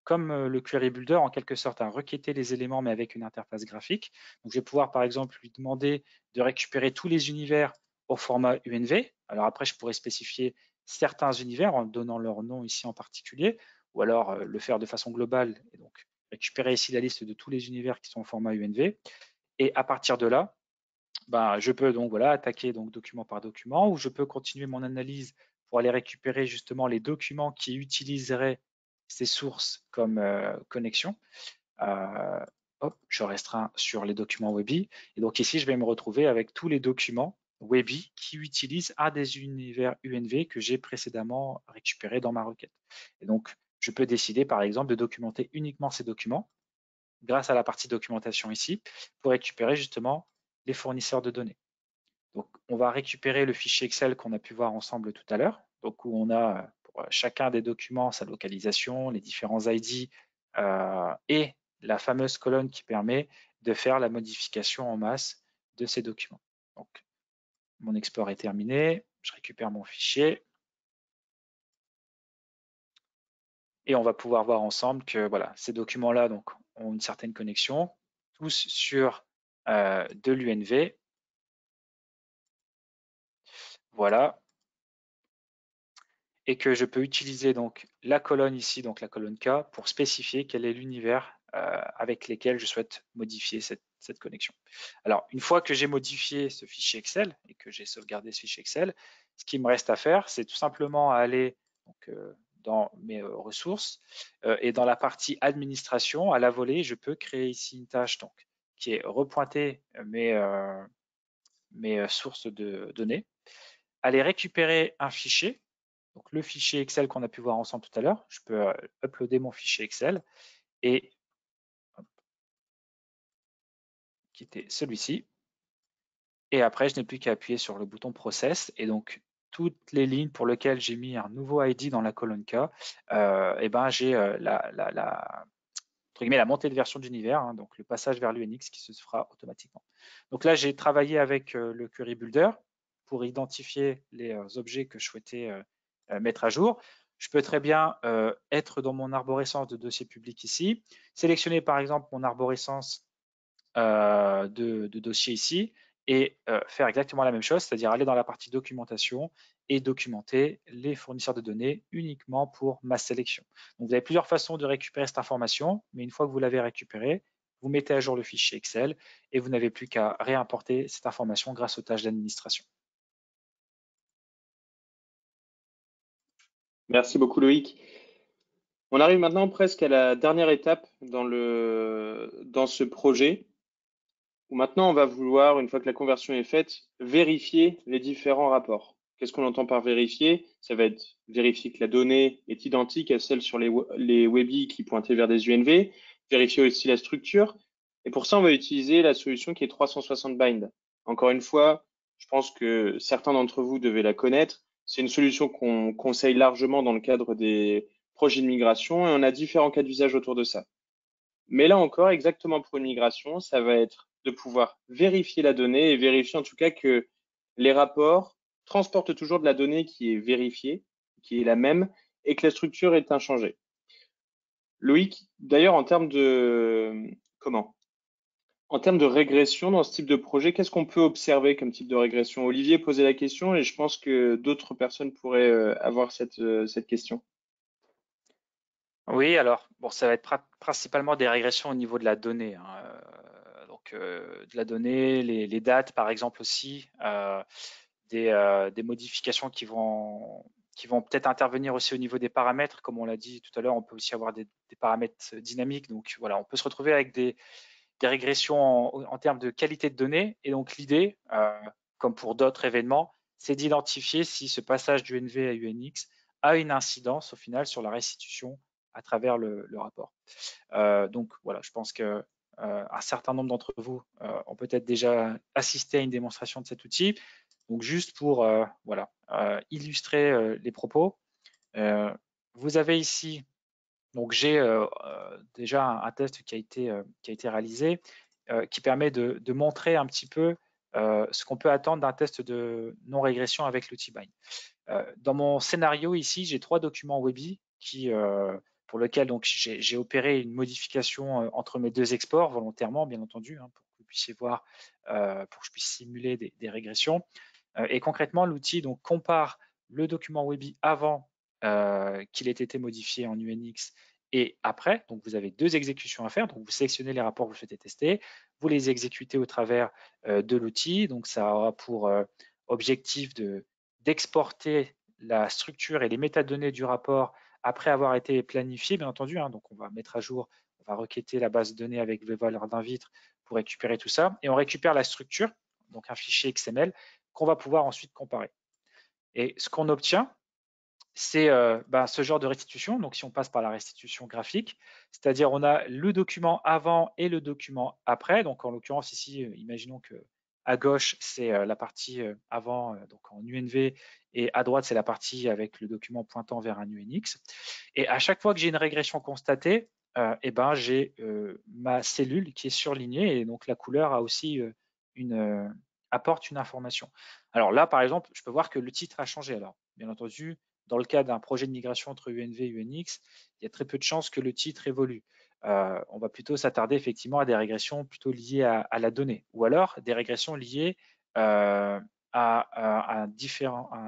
comme le query builder, en quelque sorte, requêter les éléments, mais avec une interface graphique. Donc je vais pouvoir, par exemple, lui demander de récupérer tous les univers au format UNV. Alors après, je pourrais spécifier certains univers en donnant leur nom ici en particulier, ou alors le faire de façon globale, et donc récupérer ici la liste de tous les univers qui sont au format UNV. Et à partir de là, ben, je peux donc voilà, attaquer donc document par document, ou je peux continuer mon analyse pour aller récupérer justement les documents qui utiliseraient ces sources comme connexion. Hop, je restreins sur les documents Webby. Et donc ici, je vais me retrouver avec tous les documents Webby qui utilisent un des univers UNV que j'ai précédemment récupérés dans ma requête. Et donc, je peux décider, par exemple, de documenter uniquement ces documents grâce à la partie documentation ici pour récupérer justement les fournisseurs de données. Donc, on va récupérer le fichier Excel qu'on a pu voir ensemble tout à l'heure, donc où on a pour chacun des documents sa localisation, les différents ID et la fameuse colonne qui permet de faire la modification en masse de ces documents. Donc, mon export est terminé, je récupère mon fichier et on va pouvoir voir ensemble que voilà, ces documents-là donc ont une certaine connexion, tous sur de l'UNV. Voilà, et que je peux utiliser donc la colonne ici, donc la colonne K, pour spécifier quel est l'univers avec lesquels je souhaite modifier cette connexion. Alors, une fois que j'ai modifié ce fichier Excel et que j'ai sauvegardé ce fichier Excel, ce qui me reste à faire, c'est tout simplement aller donc, dans mes ressources et dans la partie administration, à la volée, je peux créer ici une tâche donc, qui est repointer mes sources de données, aller récupérer un fichier, donc le fichier Excel qu'on a pu voir ensemble tout à l'heure. Je peux uploader mon fichier Excel et qui était celui-ci. Et après, je n'ai plus qu'à appuyer sur le bouton Process et donc toutes les lignes pour lesquelles j'ai mis un nouveau ID dans la colonne K, et ben j'ai entre guillemets, la montée de version d'univers, hein, donc le passage vers l'UNX qui se fera automatiquement. Donc là, j'ai travaillé avec le Query Builder pour identifier les objets que je souhaitais mettre à jour. Je peux très bien être dans mon arborescence de dossier public ici, sélectionner par exemple mon arborescence de dossier ici et faire exactement la même chose, c'est-à-dire aller dans la partie documentation et documenter les fournisseurs de données uniquement pour ma sélection. Donc, vous avez plusieurs façons de récupérer cette information, mais une fois que vous l'avez récupérée, vous mettez à jour le fichier Excel et vous n'avez plus qu'à réimporter cette information grâce aux tâches d'administration. Merci beaucoup Loïc. On arrive maintenant presque à la dernière étape dans ce projet, où maintenant on va vouloir, une fois que la conversion est faite, vérifier les différents rapports. Qu'est-ce qu'on entend par vérifier? Ça va être vérifier que la donnée est identique à celle sur les Webby qui pointaient vers des UNV, vérifier aussi la structure. Et pour ça, on va utiliser la solution qui est 360 Bind. Encore une fois, je pense que certains d'entre vous devez la connaître. C'est une solution qu'on conseille largement dans le cadre des projets de migration et on a différents cas d'usage autour de ça. Mais là encore, exactement pour une migration, ça va être de pouvoir vérifier la donnée et vérifier en tout cas que les rapports transportent toujours de la donnée qui est vérifiée, qui est la même, et que la structure est inchangée. Loïc, d'ailleurs, en termes de régression dans ce type de projet, qu'est-ce qu'on peut observer comme type de régression? Olivier posait la question et je pense que d'autres personnes pourraient avoir cette question. Oui, alors, bon, ça va être principalement des régressions au niveau de la donnée, hein, donc, de la donnée, les dates, par exemple, aussi, des modifications qui vont peut-être intervenir aussi au niveau des paramètres. Comme on l'a dit tout à l'heure, on peut aussi avoir des paramètres dynamiques. Donc, voilà, on peut se retrouver avec des régressions en termes de qualité de données. Et donc, l'idée, comme pour d'autres événements, c'est d'identifier si ce passage du NV à UNX a une incidence, au final, sur la restitution à travers le rapport. Donc voilà, je pense que un certain nombre d'entre vous ont peut-être déjà assisté à une démonstration de cet outil. Donc juste pour voilà, illustrer les propos, vous avez ici, donc j'ai déjà un test qui a été réalisé qui permet de montrer un petit peu ce qu'on peut attendre d'un test de non-régression avec l'outil Bind. Dans mon scénario ici, j'ai 3 documents Webby pour lesquels donc j'ai opéré une modification entre mes 2 exports volontairement, bien entendu, hein, pour que vous puissiez voir, pour que je puisse simuler des régressions. Et concrètement, l'outil donc compare le document Webby avant qu'il ait été modifié en UNX et après. Donc vous avez 2 exécutions à faire. Donc vous sélectionnez les rapports que vous souhaitez tester, vous les exécutez au travers de l'outil. Donc ça aura pour objectif d'exporter la structure et les métadonnées du rapport après avoir été planifié, bien entendu. Hein. Donc on va mettre à jour, on va requêter la base de données avec les valeurs d'invitre pour récupérer tout ça. Et on récupère la structure, donc un fichier XML, qu'on va pouvoir ensuite comparer. Et ce qu'on obtient, c'est ce genre de restitution. Donc, si on passe par la restitution graphique, c'est-à-dire on a le document avant et le document après. Donc, en l'occurrence, ici, imaginons que à gauche, c'est la partie avant, donc en UNV, et à droite, c'est la partie avec le document pointant vers un UNX. Et à chaque fois que j'ai une régression constatée, j'ai ma cellule qui est surlignée, et donc la couleur a aussi apporte une information. Alors là, par exemple, je peux voir que le titre a changé. Alors, bien entendu, dans le cas d'un projet de migration entre UNV et UNX, il y a très peu de chances que le titre évolue. On va plutôt s'attarder effectivement à des régressions plutôt liées à la donnée, ou alors des régressions liées à un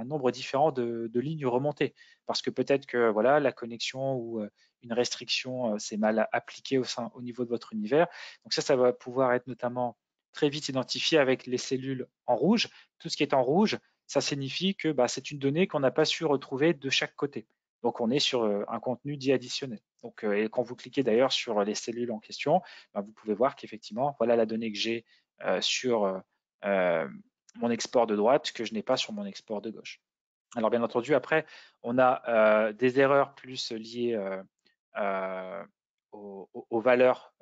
nombre différent de lignes remontées, parce que peut-être que voilà, la connexion ou une restriction s'est mal appliquée au niveau de votre univers. Donc ça va pouvoir être notamment très vite identifié avec les cellules en rouge. Tout ce qui est en rouge, ça signifie que c'est une donnée qu'on n'a pas su retrouver de chaque côté. Donc on est sur un contenu dit additionnel. Donc, et quand vous cliquez d'ailleurs sur les cellules en question, vous pouvez voir qu'effectivement, voilà la donnée que j'ai sur mon export de droite que je n'ai pas sur mon export de gauche. Alors bien entendu, après, on a des erreurs plus liées aux valeurs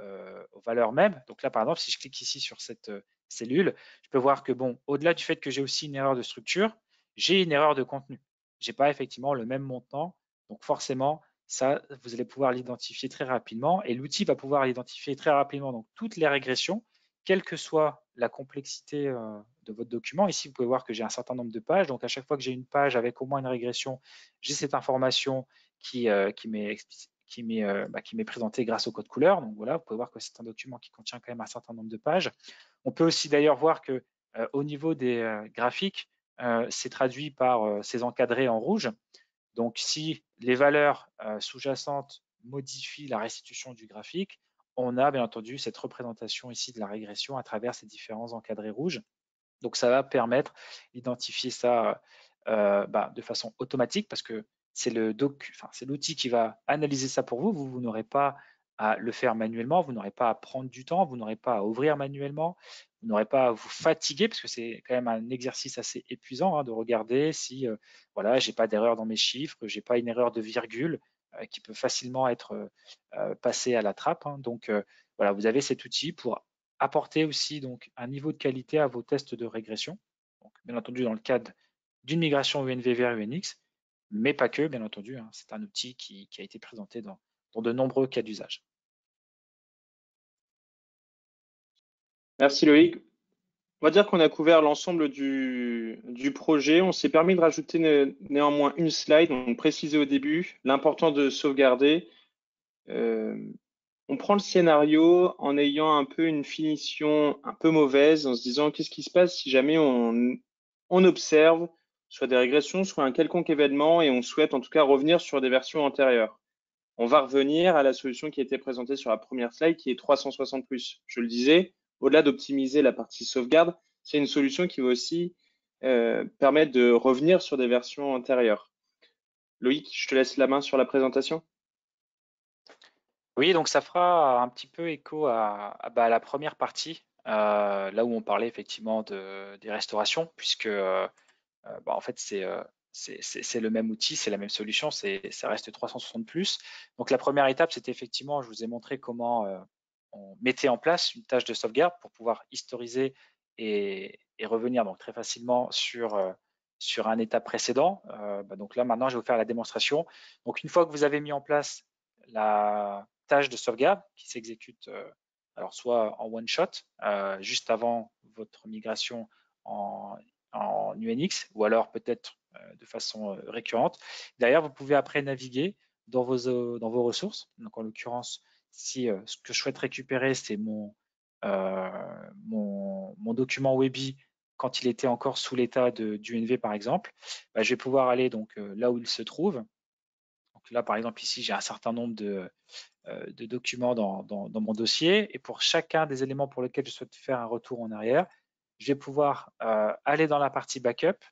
mêmes. Donc là, par exemple, si je clique ici sur cette cellule, je peux voir que, bon, au-delà du fait que j'ai aussi une erreur de structure, j'ai une erreur de contenu. J'ai pas effectivement le même montant, donc forcément, ça, vous allez pouvoir l'identifier très rapidement et l'outil va pouvoir l'identifier très rapidement. Donc, toutes les régressions, quelle que soit la complexité de votre document. Ici, vous pouvez voir que j'ai un certain nombre de pages. Donc, à chaque fois que j'ai une page avec au moins une régression, j'ai cette information qui m'est présentée grâce au code couleur. Donc, voilà, vous pouvez voir que c'est un document qui contient quand même un certain nombre de pages. On peut aussi d'ailleurs voir que au niveau des graphiques, c'est traduit par ces encadrés en rouge. Donc, si les valeurs sous-jacentes modifient la restitution du graphique, on a bien entendu cette représentation ici de la régression à travers ces différents encadrés rouges. Donc, ça va permettre d'identifier ça de façon automatique parce que c'est l'outil qui va analyser ça pour vous. Vous n'aurez pas à le faire manuellement, vous n'aurez pas à prendre du temps, vous n'aurez pas à ouvrir manuellement, vous n'aurez pas à vous fatiguer parce que c'est quand même un exercice assez épuisant de regarder si voilà, j'ai pas d'erreur dans mes chiffres, j'ai pas une erreur de virgule qui peut facilement être passée à la trappe. Donc voilà, vous avez cet outil pour apporter aussi donc un niveau de qualité à vos tests de régression. Donc, bien entendu, dans le cadre d'une migration UNV vers UNX, mais pas que, bien entendu. C'est un outil qui a été présenté dans de nombreux cas d'usage. Merci Loïc. On va dire qu'on a couvert l'ensemble du projet. On s'est permis de rajouter néanmoins une slide. On précisait au début l'importance de sauvegarder. On prend le scénario en ayant un peu une finition un peu mauvaise, en se disant qu'est-ce qui se passe si jamais on observe soit des régressions, soit un quelconque événement et on souhaite en tout cas revenir sur des versions antérieures. On va revenir à la solution qui a été présentée sur la première slide qui est 360+. Je le disais, au-delà d'optimiser la partie sauvegarde, c'est une solution qui va aussi permettre de revenir sur des versions antérieures. Loïc, je te laisse la main sur la présentation. Oui, donc ça fera un petit peu écho à la première partie, là où on parlait effectivement des restaurations, puisque en fait c'est le même outil, c'est la même solution, ça reste 360+. Donc la première étape, c'était effectivement, je vous ai montré comment on mettait en place une tâche de sauvegarde pour pouvoir historiser et revenir donc très facilement sur un état précédent. Donc là, maintenant, je vais vous faire la démonstration. Donc une fois que vous avez mis en place la tâche de sauvegarde qui s'exécute alors soit en one shot, juste avant votre migration en UNX, ou alors peut-être de façon récurrente. D'ailleurs, vous pouvez après naviguer dans vos ressources. Donc en l'occurrence, si ce que je souhaite récupérer, c'est mon document Webi quand il était encore sous l'état du NV par exemple, je vais pouvoir aller donc là où il se trouve. Donc là, par exemple, ici, j'ai un certain nombre de documents dans mon dossier. Et pour chacun des éléments pour lesquels je souhaite faire un retour en arrière, je vais pouvoir aller dans la partie backup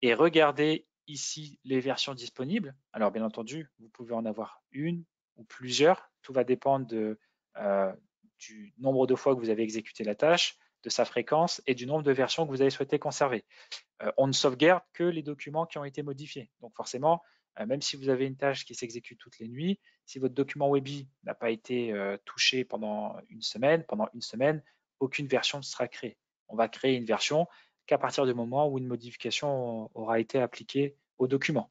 et regarder ici les versions disponibles. Alors, bien entendu, vous pouvez en avoir une ou plusieurs. Tout va dépendre du nombre de fois que vous avez exécuté la tâche, de sa fréquence et du nombre de versions que vous avez souhaité conserver. On ne sauvegarde que les documents qui ont été modifiés. Donc forcément, même si vous avez une tâche qui s'exécute toutes les nuits, si votre document Webi n'a pas été touché pendant une semaine, aucune version ne sera créée. On va créer une version qu'à partir du moment où une modification aura été appliquée au document,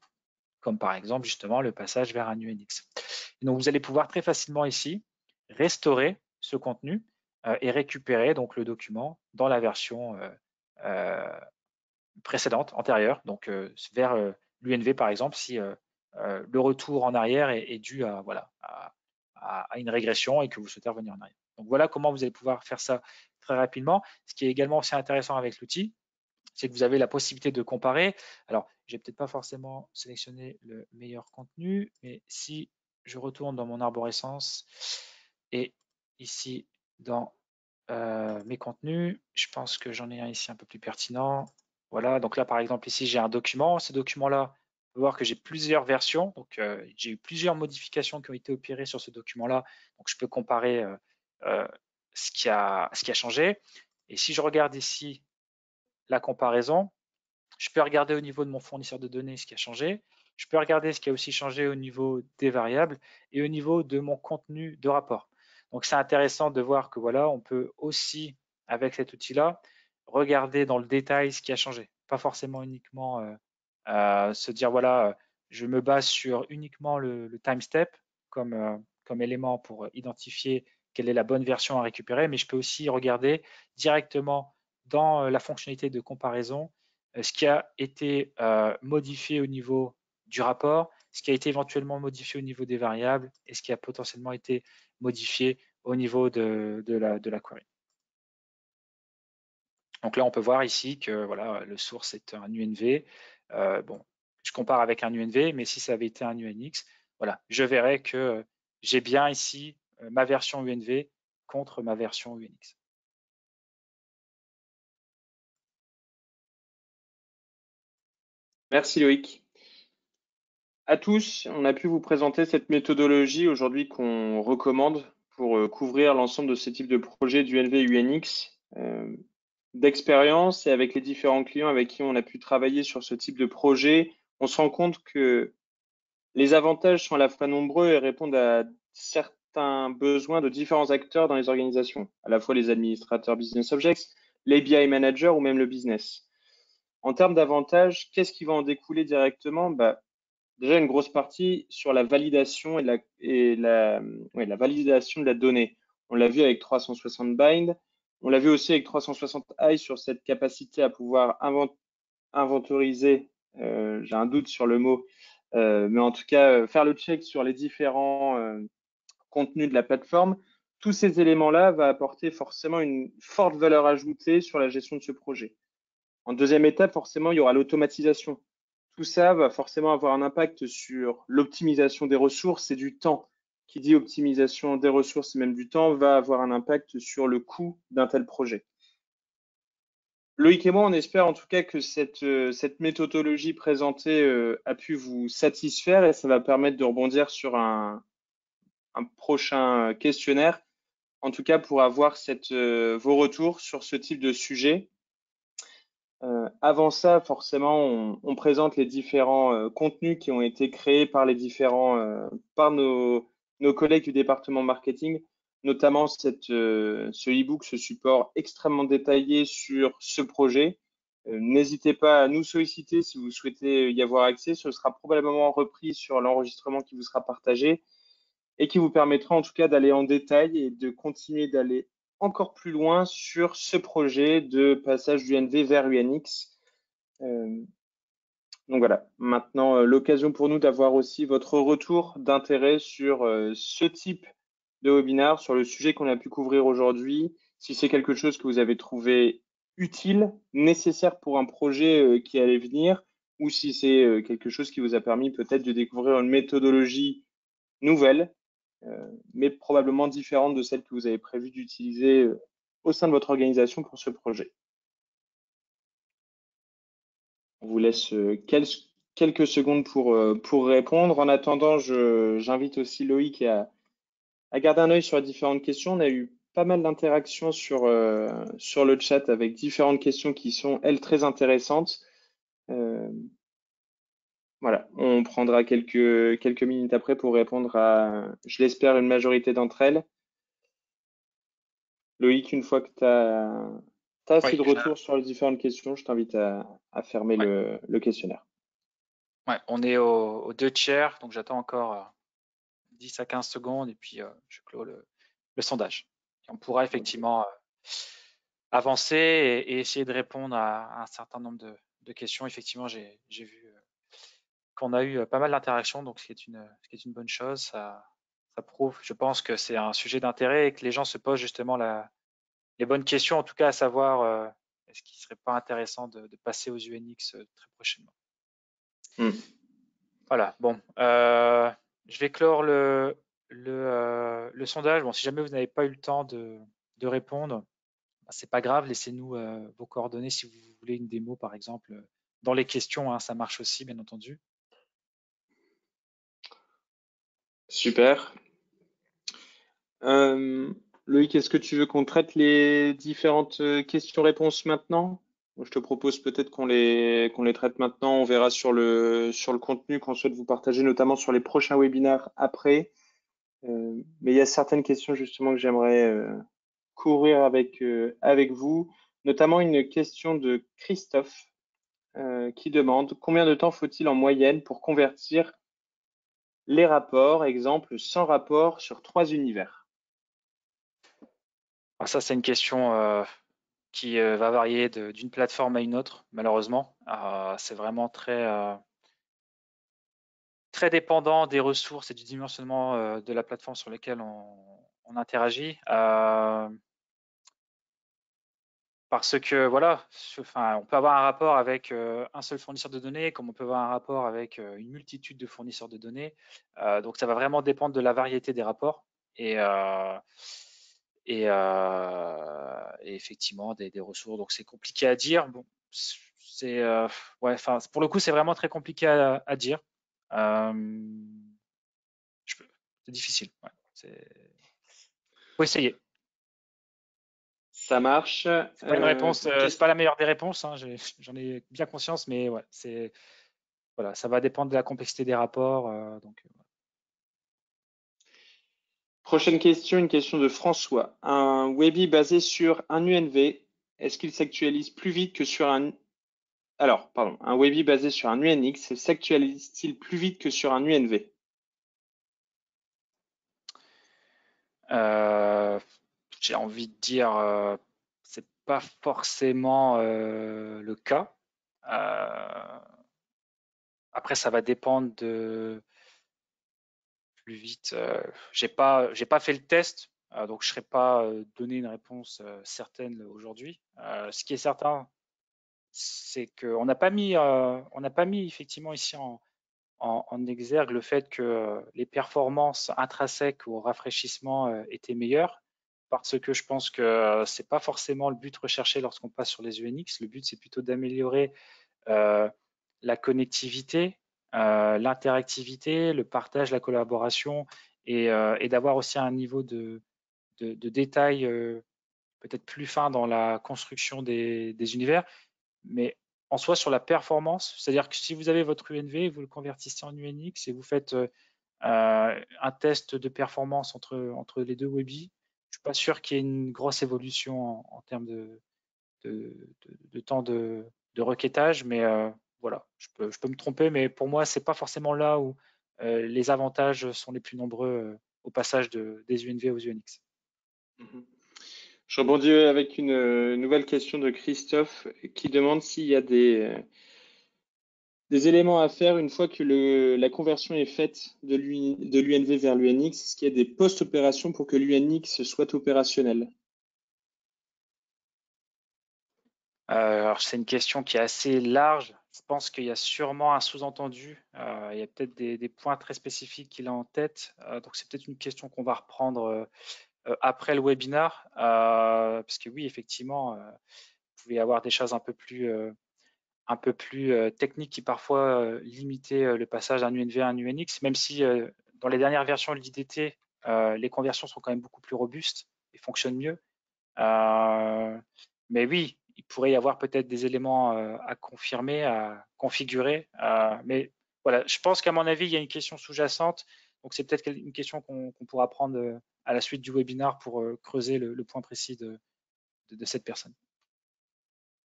comme par exemple justement le passage vers un UNX. Et donc vous allez pouvoir très facilement ici restaurer ce contenu et récupérer donc le document dans la version précédente, antérieure, donc vers l'UNV par exemple, si le retour en arrière est dû à, voilà, à une régression et que vous souhaitez revenir en arrière. Donc voilà comment vous allez pouvoir faire ça très rapidement. Ce qui est également aussi intéressant avec l'outil, c'est que vous avez la possibilité de comparer. Alors, je n'ai peut-être pas forcément sélectionné le meilleur contenu, mais si je retourne dans mon arborescence et ici dans mes contenus, je pense que j'en ai un ici un peu plus pertinent. Voilà, donc là par exemple ici j'ai un document. Ce document-là, on peut voir que j'ai plusieurs versions. Donc j'ai eu plusieurs modifications qui ont été opérées sur ce document-là. Donc je peux comparer ce qui a changé. Et si je regarde ici la comparaison, je peux regarder au niveau de mon fournisseur de données ce qui a changé. Je peux regarder ce qui a aussi changé au niveau des variables et au niveau de mon contenu de rapport. Donc c'est intéressant de voir que voilà, on peut aussi, avec cet outil-là, regarder dans le détail ce qui a changé. Pas forcément uniquement se dire, voilà, je me base sur uniquement le time step comme élément pour identifier quelle est la bonne version à récupérer, mais je peux aussi regarder directement dans la fonctionnalité de comparaison ce qui a été modifié au niveau du rapport, ce qui a été éventuellement modifié au niveau des variables et ce qui a potentiellement été modifié au niveau de la query. Donc là, on peut voir ici que voilà, le source est un UNV. Bon, je compare avec un UNV, mais si ça avait été un UNX, voilà, je verrais que j'ai bien ici ma version UNV contre ma version UNX. Merci Loïc. À tous, on a pu vous présenter cette méthodologie aujourd'hui qu'on recommande pour couvrir l'ensemble de ces types de projets du UNV et UNX. D'expérience et avec les différents clients avec qui on a pu travailler sur ce type de projet, on se rend compte que les avantages sont à la fois nombreux et répondent à certains besoins de différents acteurs dans les organisations, à la fois les administrateurs business objects, les BI managers ou même le business. En termes d'avantages, qu'est-ce qui va en découler directement? Déjà, une grosse partie sur la validation la validation de la donnée. On l'a vu avec 360 Bind. On l'a vu aussi avec 360 Eye sur cette capacité à pouvoir inventoriser, j'ai un doute sur le mot, mais en tout cas, faire le check sur les différents contenus de la plateforme. Tous ces éléments-là vont apporter forcément une forte valeur ajoutée sur la gestion de ce projet. En deuxième étape, forcément, il y aura l'automatisation. Tout ça va forcément avoir un impact sur l'optimisation des ressources et du temps. Qui dit optimisation des ressources et même du temps va avoir un impact sur le coût d'un tel projet. Loïc et moi, on espère en tout cas que cette méthodologie présentée a pu vous satisfaire et ça va permettre de rebondir sur un prochain questionnaire, en tout cas pour avoir vos retours sur ce type de sujet. Avant ça, forcément, on présente les différents contenus qui ont été créés par par nos collègues du département marketing, notamment ce e-book, ce support extrêmement détaillé sur ce projet. N'hésitez pas à nous solliciter si vous souhaitez y avoir accès. Ce sera probablement repris sur l'enregistrement qui vous sera partagé et qui vous permettra en tout cas d'aller en détail et de continuer d'aller encore plus loin sur ce projet de passage du NV vers UNX. Donc voilà, maintenant l'occasion pour nous d'avoir aussi votre retour d'intérêt sur ce type de webinaire, sur le sujet qu'on a pu couvrir aujourd'hui, si c'est quelque chose que vous avez trouvé utile, nécessaire pour un projet qui allait venir, ou si c'est quelque chose qui vous a permis peut-être de découvrir une méthodologie nouvelle, mais probablement différente de celle que vous avez prévu d'utiliser au sein de votre organisation pour ce projet. On vous laisse quelques secondes pour répondre. En attendant, j'invite aussi Loïc à garder un œil sur les différentes questions. On a eu pas mal d'interactions sur le chat avec différentes questions qui sont, elles, très intéressantes. Voilà, on prendra quelques minutes après pour répondre à, je l'espère, une majorité d'entre elles. Loïc, une fois que tu as assez de retours sur les différentes questions, je t'invite à fermer le questionnaire. Ouais, on est aux 2/3, donc j'attends encore 10 à 15 secondes et puis je clôt le sondage. Et on pourra effectivement avancer et essayer de répondre à un certain nombre de questions. Effectivement, j'ai vu qu'on a eu pas mal d'interactions, donc ce qui est une bonne chose. Ça prouve, je pense que c'est un sujet d'intérêt et que les gens se posent justement les bonnes questions, en tout cas à savoir est-ce qu'il ne serait pas intéressant de passer aux UNX très prochainement. Voilà, bon, je vais clore le sondage. Bon, si jamais vous n'avez pas eu le temps de répondre, c'est pas grave, laissez-nous vos coordonnées si vous voulez une démo, par exemple, dans les questions, hein, ça marche aussi, bien entendu. Super. Loïc, est-ce que tu veux qu'on traite les différentes questions-réponses maintenant? Je te propose peut-être qu'on les traite maintenant. On verra sur le contenu qu'on souhaite vous partager, notamment sur les prochains webinaires après. Mais il y a certaines questions justement que j'aimerais couvrir avec vous, notamment une question de Christophe qui demande combien de temps faut-il en moyenne pour convertir les rapports, exemple 100 rapports sur 3 univers. Alors ça, c'est une question qui va varier d'une plateforme à une autre, malheureusement. C'est vraiment très dépendant des ressources et du dimensionnement de la plateforme sur laquelle on interagit. Parce que voilà, enfin, on peut avoir un rapport avec un seul fournisseur de données, comme on peut avoir un rapport avec une multitude de fournisseurs de données. Donc ça va vraiment dépendre de la variété des rapports et effectivement des ressources. Donc c'est compliqué à dire. Bon, ouais, enfin, pour le coup, c'est vraiment très compliqué à dire. Euh, c'est difficile. Ouais, faut essayer. Ça marche. C'est pas une réponse, Une c'est pas question. la meilleure des réponses, hein, j'en ai bien conscience, mais ouais, voilà, ça va dépendre de la complexité des rapports. Prochaine question, une question de François. Un Webby basé sur un UNV, est-ce qu'il s'actualise plus vite que sur un... Alors, pardon, un Webby basé sur un UNX s'actualise-t-il plus vite que sur un UNV? Euh, j'ai envie de dire, c'est pas forcément le cas. Euh, après, ça va dépendre de plus vite. J'ai pas fait le test, donc je ne serais pas donné une réponse certaine aujourd'hui. Ce qui est certain, c'est qu'on n'a pas mis effectivement ici en exergue le fait que les performances intrinsèques au rafraîchissement étaient meilleures, parce que je pense que c'est pas forcément le but recherché lorsqu'on passe sur les UNX. Le but, c'est plutôt d'améliorer euh, la connectivité, l'interactivité, le partage, la collaboration, et d'avoir aussi un niveau de détail peut-être plus fin dans la construction des univers. Mais en soi, sur la performance, c'est-à-dire que si vous avez votre UNV, vous le convertissez en UNX et vous faites un test de performance entre les deux Webby, je ne suis pas sûr qu'il y ait une grosse évolution en termes de temps de requêtage, mais voilà, je peux me tromper, mais pour moi, c'est pas forcément là où les avantages sont les plus nombreux au passage des UNV aux UNX. Mhm. Je rebondis avec une nouvelle question de Christophe qui demande s'il y a des éléments à faire une fois que la conversion est faite de l'UNV vers l'UNX. Est-ce qu'il y a des post-opérations pour que l'UNX soit opérationnel? Alors, c'est une question qui est assez large. Je pense qu'il y a sûrement un sous-entendu. Il y a peut-être des points très spécifiques qu'il a en tête. Donc, c'est peut-être une question qu'on va reprendre après le webinar. Parce que oui, effectivement, vous pouvez avoir des choses un peu plus techniques qui parfois limitaient le passage d'un UNV à un UNX, même si dans les dernières versions de l'IDT, les conversions sont quand même beaucoup plus robustes et fonctionnent mieux. Mais oui, il pourrait y avoir peut-être des éléments à confirmer, à configurer. Mais voilà, je pense qu'à mon avis, il y a une question sous-jacente. Donc, c'est peut-être une question qu'on pourra prendre à la suite du webinar pour creuser le point précis de cette personne.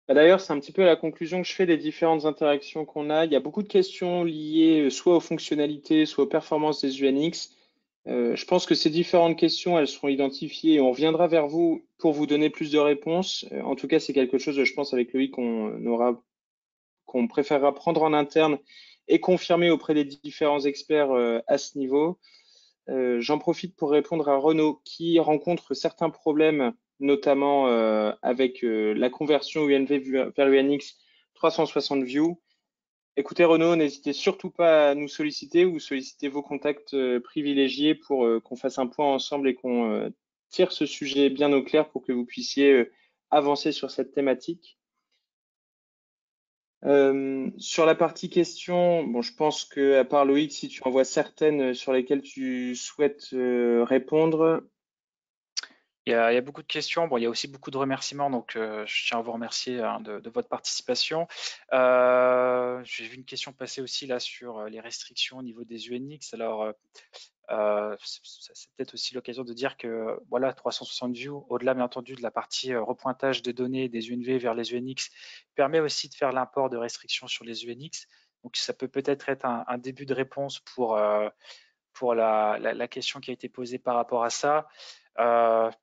Bah, d'ailleurs, c'est un petit peu la conclusion que je fais des différentes interactions qu'on a. Il y a beaucoup de questions liées soit aux fonctionnalités, soit aux performances des UNX. Je pense que ces différentes questions, elles seront identifiées et on reviendra vers vous pour vous donner plus de réponses. En tout cas, c'est quelque chose, je pense, avec Loïc, qu'on préférera prendre en interne et confirmer auprès des différents experts à ce niveau. J'en profite pour répondre à Renaud qui rencontre certains problèmes, notamment avec la conversion UNV vers UNX 360 View. Écoutez Renaud, n'hésitez surtout pas à nous solliciter ou solliciter vos contacts privilégiés pour qu'on fasse un point ensemble et qu'on tire ce sujet bien au clair pour que vous puissiez avancer sur cette thématique. Sur la partie questions, bon, je pense que à part Loïc, si tu en vois certaines sur lesquelles tu souhaites répondre. Il y a beaucoup de questions. Bon, il y a aussi beaucoup de remerciements, donc je tiens à vous remercier hein, de votre participation. J'ai vu une question passer aussi là sur les restrictions au niveau des UNX. Alors, C'est peut-être aussi l'occasion de dire que voilà, 360 View, au-delà bien entendu de la partie repointage des données des UNV vers les UNX, permet aussi de faire l'import de restrictions sur les UNX. Donc ça peut peut-être être un début de réponse pour la question qui a été posée par rapport à ça.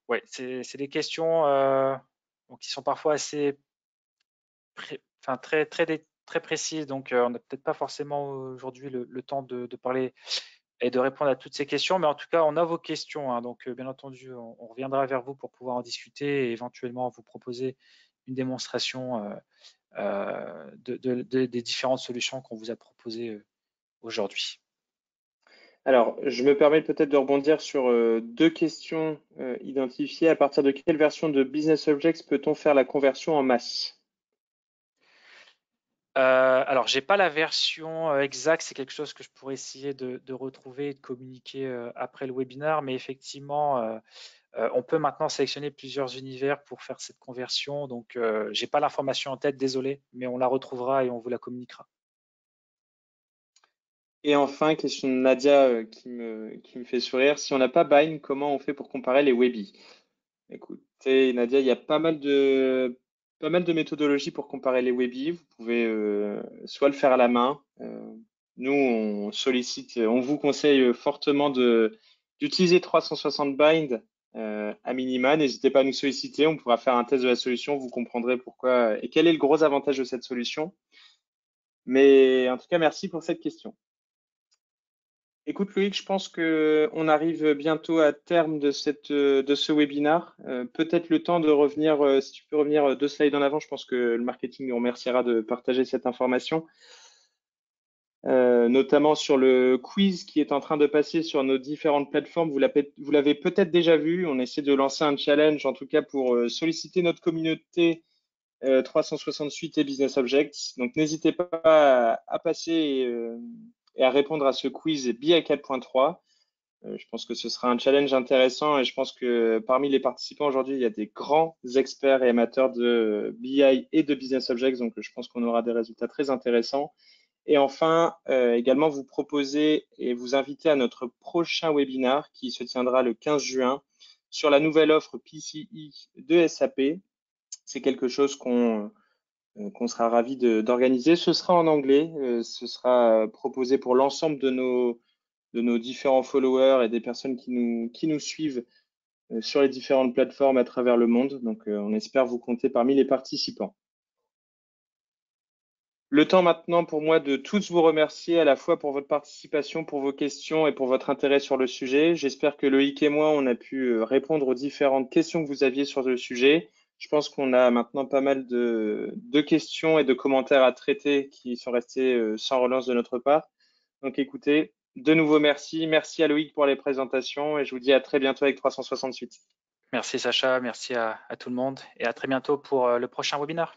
Ouais, c'est des questions qui sont parfois assez très précises, donc on n'a peut-être pas forcément aujourd'hui le temps de parler et de répondre à toutes ces questions, mais en tout cas, on a vos questions, hein, donc bien entendu, on reviendra vers vous pour pouvoir en discuter et éventuellement vous proposer une démonstration des différentes solutions qu'on vous a proposées aujourd'hui. Alors, je me permets peut-être de rebondir sur deux questions identifiées. À partir de quelle version de Business Objects peut-on faire la conversion en masse? Alors, j'ai pas la version exacte, c'est quelque chose que je pourrais essayer de retrouver et de communiquer après le webinaire, mais effectivement, on peut maintenant sélectionner plusieurs univers pour faire cette conversion. Donc, j'ai pas l'information en tête, désolé, mais on la retrouvera et on vous la communiquera. Et enfin, question de Nadia qui me fait sourire. Si on n'a pas Bind, comment on fait pour comparer les Webby? Écoutez, Nadia, il y a pas mal de méthodologies pour comparer les Webby. Vous pouvez soit le faire à la main. Nous, on vous conseille fortement d'utiliser 360 Bind à minima. N'hésitez pas à nous solliciter. On pourra faire un test de la solution. Vous comprendrez pourquoi et quel est le gros avantage de cette solution. Mais en tout cas, merci pour cette question. Écoute Loïc, je pense que on arrive bientôt à terme de ce webinar. Peut-être le temps de revenir, si tu peux revenir 2 slides en avant, je pense que le marketing nous remerciera de partager cette information, notamment sur le quiz qui est en train de passer sur nos différentes plateformes. Vous l'avez peut-être déjà vu. On essaie de lancer un challenge, en tout cas pour solliciter notre communauté 368 et Business Objects. Donc n'hésitez pas à passer et à répondre à ce quiz BI 4.3. Je pense que ce sera un challenge intéressant et je pense que parmi les participants aujourd'hui, il y a des grands experts et amateurs de BI et de Business Objects, donc je pense qu'on aura des résultats très intéressants. Et enfin, également vous proposer et vous inviter à notre prochain webinar qui se tiendra le 15 juin sur la nouvelle offre PCI de SAP. C'est quelque chose qu'on sera ravi d'organiser. Ce sera en anglais, ce sera proposé pour l'ensemble de nos différents followers et des personnes qui nous suivent sur les différentes plateformes à travers le monde. Donc, on espère vous compter parmi les participants. Le temps maintenant pour moi de tous vous remercier à la fois pour votre participation, pour vos questions et pour votre intérêt sur le sujet. J'espère que Loïc et moi, on a pu répondre aux différentes questions que vous aviez sur le sujet. Je pense qu'on a maintenant pas mal de questions et de commentaires à traiter qui sont restés sans relance de notre part. Donc écoutez, de nouveau merci. Merci à Loïc pour les présentations et je vous dis à très bientôt avec 368. Merci Sacha, merci à tout le monde et à très bientôt pour le prochain webinaire.